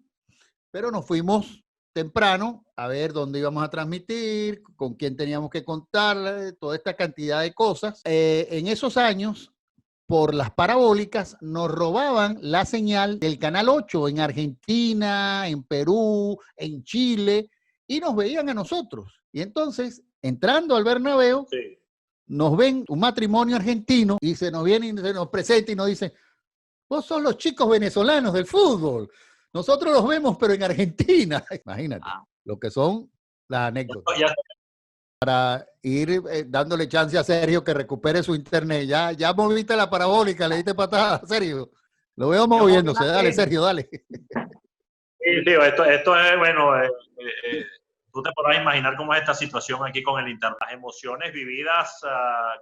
pero nos fuimos temprano a ver dónde íbamos a transmitir, con quién teníamos que contar, toda esta cantidad de cosas. En esos años, por las parabólicas, nos robaban la señal del Canal 8 en Argentina, en Perú, en Chile, y nos veían a nosotros. Y entonces, entrando al Bernabéu, sí, nos ven un matrimonio argentino y se nos viene y se nos presenta y nos dice: vos sos los chicos venezolanos del fútbol. Nosotros los vemos, pero en Argentina. Imagínate lo que son las anécdotas. Para ir dándole chance a Sergio que recupere su internet. Ya moviste la parabólica, le diste patada, Sergio. Lo veo moviéndose. Dale, Sergio, dale. Sí, tío, esto es, bueno, tú te podrás imaginar cómo es esta situación aquí con el internet. Las emociones vividas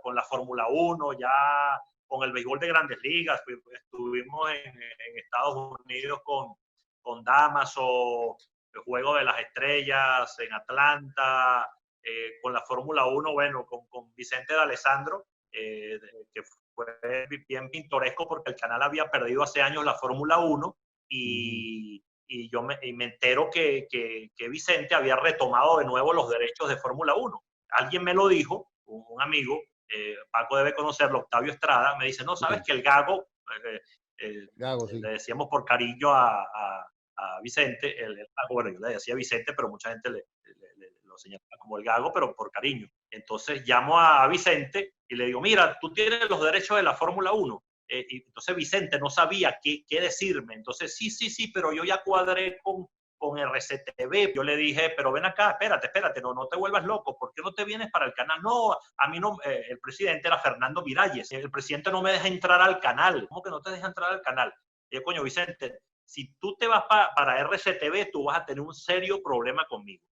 con la Fórmula 1, ya con el béisbol de Grandes Ligas. Estuvimos en Estados Unidos con Damaso, el Juego de las Estrellas, en Atlanta, con la Fórmula 1, bueno, con Vicente D'Alessandro, que fue bien pintoresco porque el canal había perdido hace años la Fórmula 1 y yo me entero que Vicente había retomado de nuevo los derechos de Fórmula 1. Alguien me lo dijo, un amigo, Paco debe conocerlo, Octavio Estrada, me dice, no, sabes que el Gago, sí, le decíamos por cariño a Vicente, bueno, yo le decía Vicente, pero mucha gente lo señalaba como el Gago, pero por cariño. Entonces llamo a Vicente y le digo, mira, tú tienes los derechos de la Fórmula 1. Y entonces Vicente no sabía qué decirme. Entonces, sí, pero yo ya cuadré con RCTV. Yo le dije, pero ven acá, espérate, no te vuelvas loco. ¿Por qué no te vienes para el canal? No, a mí no. El presidente era Fernando Miralles. El presidente no me deja entrar al canal. ¿Cómo que no te deja entrar al canal? Y yo, coño, Vicente, si tú te vas para RCTV, tú vas a tener un serio problema conmigo.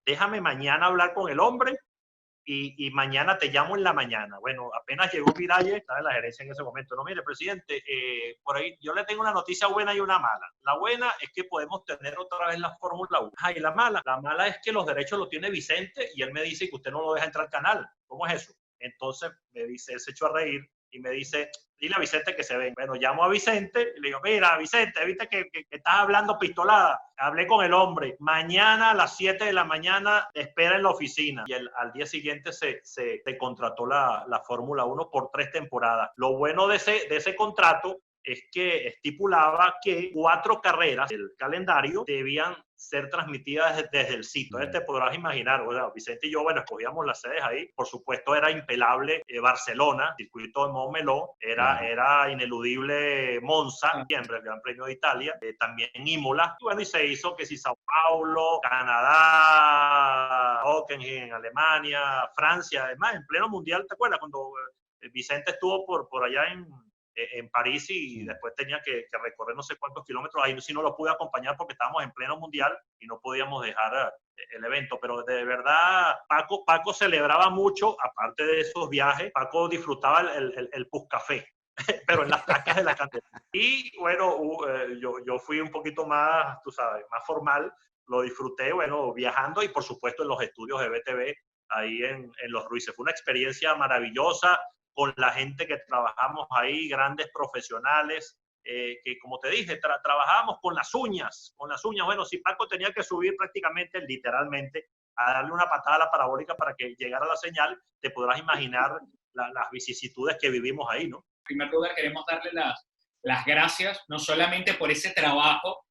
Déjame mañana hablar con el hombre y mañana te llamo en la mañana. Bueno, apenas llegó Miralles, estaba en la gerencia en ese momento. No, mire, presidente, por ahí yo le tengo una noticia buena y una mala. La buena es que podemos tener otra vez la Fórmula 1. Y la mala es que los derechos los tiene Vicente y él me dice que usted no lo deja entrar al canal. ¿Cómo es eso? Entonces me dice, él se echó a reír y me dice, dile a Vicente que se venga. Bueno, llamo a Vicente y le digo, mira, Vicente, viste que estás hablando pistolada. Hablé con el hombre. Mañana a las 7 de la mañana te espera en la oficina. Y al día siguiente se contrató la Fórmula 1 por 3 temporadas. Lo bueno de ese contrato es que estipulaba que 4 carreras del calendario debían ser transmitidas desde el sitio. Entonces te podrás imaginar, ¿verdad? Vicente y yo, bueno, escogíamos las sedes ahí. Por supuesto era impelable Barcelona, circuito de Montmeló, era ineludible Monza, siempre el Gran Premio de Italia, también Imola. Y bueno, y se hizo que si Sao Paulo, Canadá, Hockenheim, Alemania, Francia, además en pleno mundial, ¿te acuerdas? Cuando Vicente estuvo por allá en París y después tenía que recorrer no sé cuántos kilómetros. Ahí sí no lo pude acompañar porque estábamos en pleno mundial y no podíamos dejar el evento. Pero de verdad, Paco celebraba mucho, aparte de esos viajes, Paco disfrutaba el Puscafé, pero en las placas de la cantera. Y bueno, yo fui un poquito más, tú sabes, más formal. Lo disfruté, bueno, viajando y por supuesto en los estudios de BTV, ahí en Los Ruices. Fue una experiencia maravillosa con la gente que trabajamos ahí, grandes profesionales, que como te dije, trabajábamos con las uñas. Bueno, si Paco tenía que subir prácticamente, literalmente, a darle una patada a la parabólica para que llegara la señal, te podrás imaginar las vicisitudes que vivimos ahí, ¿no? En primer lugar, queremos darle las gracias, no solamente por ese trabajo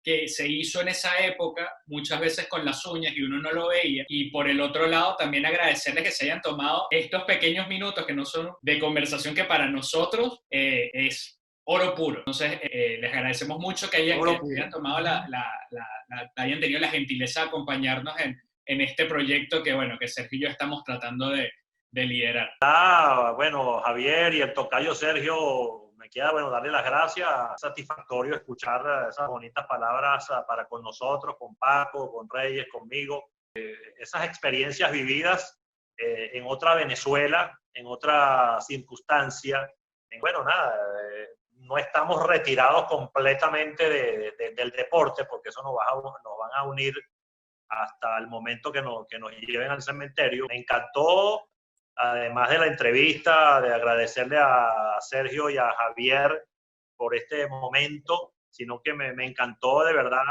que se hizo en esa época, muchas veces con las uñas y uno no lo veía. Y por el otro lado, también agradecerles que se hayan tomado estos pequeños minutos que no son de conversación, que para nosotros es oro puro. Entonces, les agradecemos mucho que hayan tomado hayan tenido la gentileza de acompañarnos en este proyecto que, bueno, que Sergio y yo estamos tratando de liderar. Bueno, Javier y el tocayo Sergio, me queda, bueno, darle las gracias. Satisfactorio escuchar esas bonitas palabras para con nosotros, con Paco, con Reyes, conmigo. Esas experiencias vividas en otra Venezuela, en otra circunstancia. Bueno, nada, no estamos retirados completamente del deporte, porque eso nos van a unir hasta el momento que nos lleven al cementerio. Me encantó, además de la entrevista, de agradecerle a Sergio y a Javier por este momento, sino que me encantó de verdad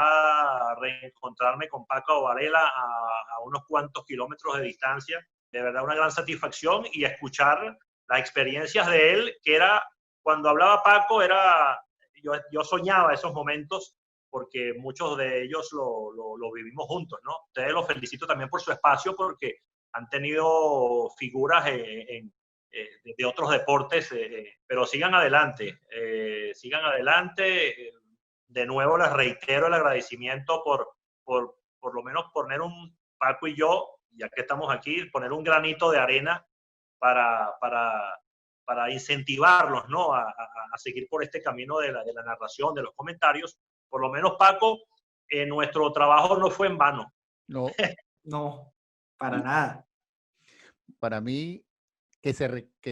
reencontrarme con Paco Varela a unos cuantos kilómetros de distancia. De verdad una gran satisfacción, y escuchar las experiencias de él, que era, cuando hablaba Paco, yo soñaba esos momentos, porque muchos de ellos lo vivimos juntos, ¿no? Ustedes los felicito también por su espacio, porque han tenido figuras de otros deportes, pero sigan adelante, sigan adelante. De nuevo les reitero el agradecimiento por lo menos poner Paco y yo, ya que estamos aquí, poner un granito de arena para incentivarlos, ¿no? a seguir por este camino de la narración, de los comentarios. Por lo menos, Paco, nuestro trabajo no fue en vano. No, No, para nada. para mí, que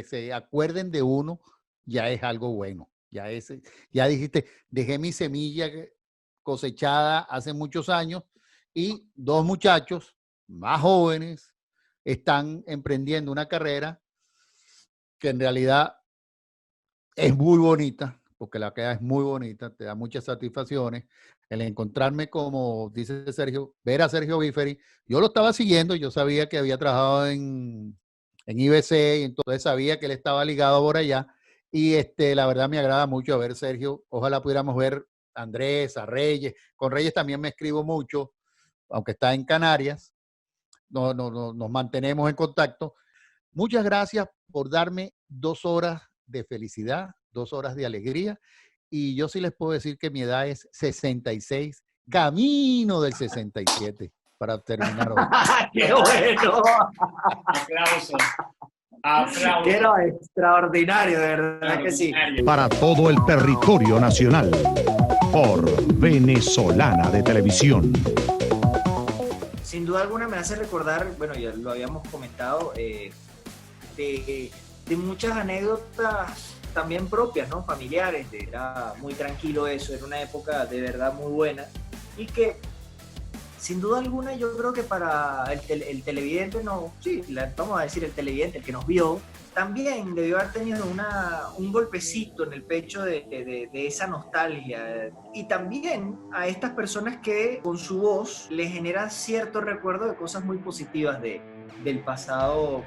se acuerden de uno ya es algo bueno. Ya dijiste, dejé mi semilla cosechada hace muchos años, y 2 muchachos más jóvenes están emprendiendo una carrera que en realidad es muy bonita, porque la queda es muy bonita, te da muchas satisfacciones. El encontrarme, como dice Sergio, ver a Sergio Bíferi, yo lo estaba siguiendo, yo sabía que había trabajado en IBC, y entonces sabía que él estaba ligado por allá, y la verdad me agrada mucho ver Sergio. Ojalá pudiéramos ver a Andrés, a Reyes. Con Reyes también me escribo mucho, aunque está en Canarias. Nos mantenemos en contacto. Muchas gracias por darme 2 horas de felicidad, 2 horas de alegría, y yo sí les puedo decir que mi edad es 66, camino del 67, para terminar hoy. ¡Qué bueno! Aplausos. Aplausos. ¡Qué extraordinario, de verdad que sí! Para todo el territorio nacional, por Venezolana de Televisión. Sin duda alguna me hace recordar, bueno, ya lo habíamos comentado, de muchas anécdotas también propias, ¿no? Familiares. Era muy tranquilo eso, era una época de verdad muy buena, y que sin duda alguna yo creo que para el televidente, vamos a decir el televidente, el que nos vio, también debió haber tenido un golpecito en el pecho de esa nostalgia, y también a estas personas que con su voz les genera cierto recuerdo de cosas muy positivas del pasado.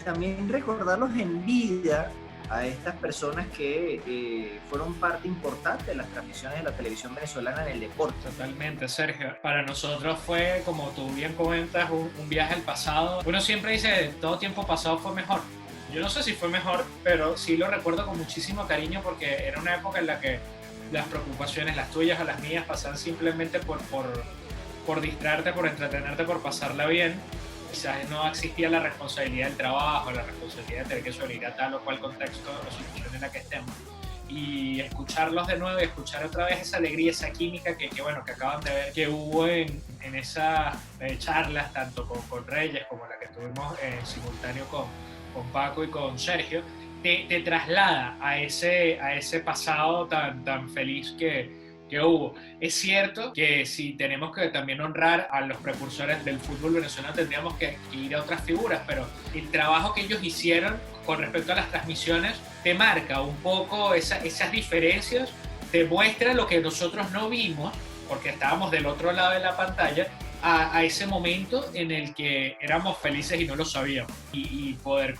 También recordarlos en vida a estas personas que fueron parte importante de las transmisiones de la televisión venezolana en el deporte. Totalmente, Sergio. Para nosotros fue, como tú bien comentas, un viaje al pasado. Uno siempre dice, todo tiempo pasado fue mejor. Yo no sé si fue mejor, pero sí lo recuerdo con muchísimo cariño, porque era una época en la que las preocupaciones, las tuyas o las mías, pasaban simplemente por distraerte, por entretenerte, por pasarla bien. Quizás no existía la responsabilidad del trabajo, la responsabilidad de tener que sobrevivir a tal o cual contexto o situación en la que estemos. Y escucharlos de nuevo y escuchar otra vez esa alegría, esa química que acaban de ver que hubo en esas charlas, tanto con Reyes como la que tuvimos en simultáneo con Paco y con Sergio, te traslada a ese pasado tan feliz que hubo. Es cierto que si tenemos que también honrar a los precursores del fútbol venezolano, tendríamos que ir a otras figuras, pero el trabajo que ellos hicieron con respecto a las transmisiones te marca un poco esas diferencias, te muestra lo que nosotros no vimos, porque estábamos del otro lado de la pantalla, a ese momento en el que éramos felices y no lo sabíamos, y poder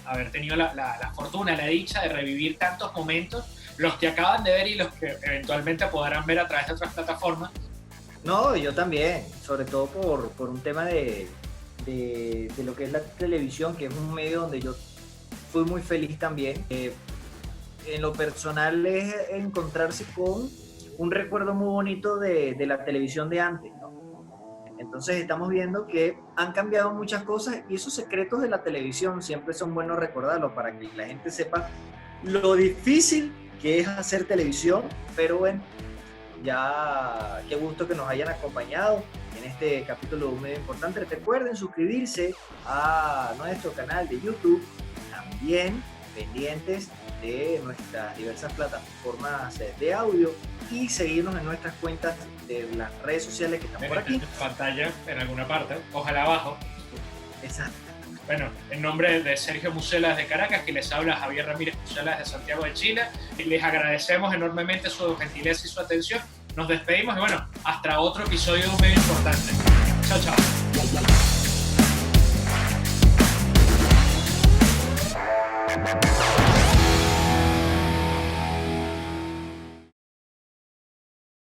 haber tenido la fortuna, la dicha de revivir tantos momentos, los que acaban de ver y los que eventualmente podrán ver a través de otras plataformas. No, yo también, sobre todo por un tema de lo que es la televisión, que es un medio donde yo fui muy feliz también. En lo personal es encontrarse con un recuerdo muy bonito de la televisión de antes, ¿no? Entonces estamos viendo que han cambiado muchas cosas, y esos secretos de la televisión siempre son buenos recordarlos para que la gente sepa lo difícil que es hacer televisión. Pero bueno, ya qué gusto que nos hayan acompañado. en este capítulo de Un Medio Importante. Recuerden suscribirse a nuestro canal de YouTube, también pendientes de nuestras diversas plataformas de audio y seguirnos en nuestras cuentas de las redes sociales que están por aquí. En pantalla, en alguna parte, ojalá abajo. Exacto. Bueno, en nombre de Sergio Muselas de Caracas, que les habla Javier Ramírez Muselas de Santiago de Chile, y les agradecemos enormemente su gentileza y su atención. Nos despedimos y bueno, hasta otro episodio de Un Medio Importante. Chao, chao.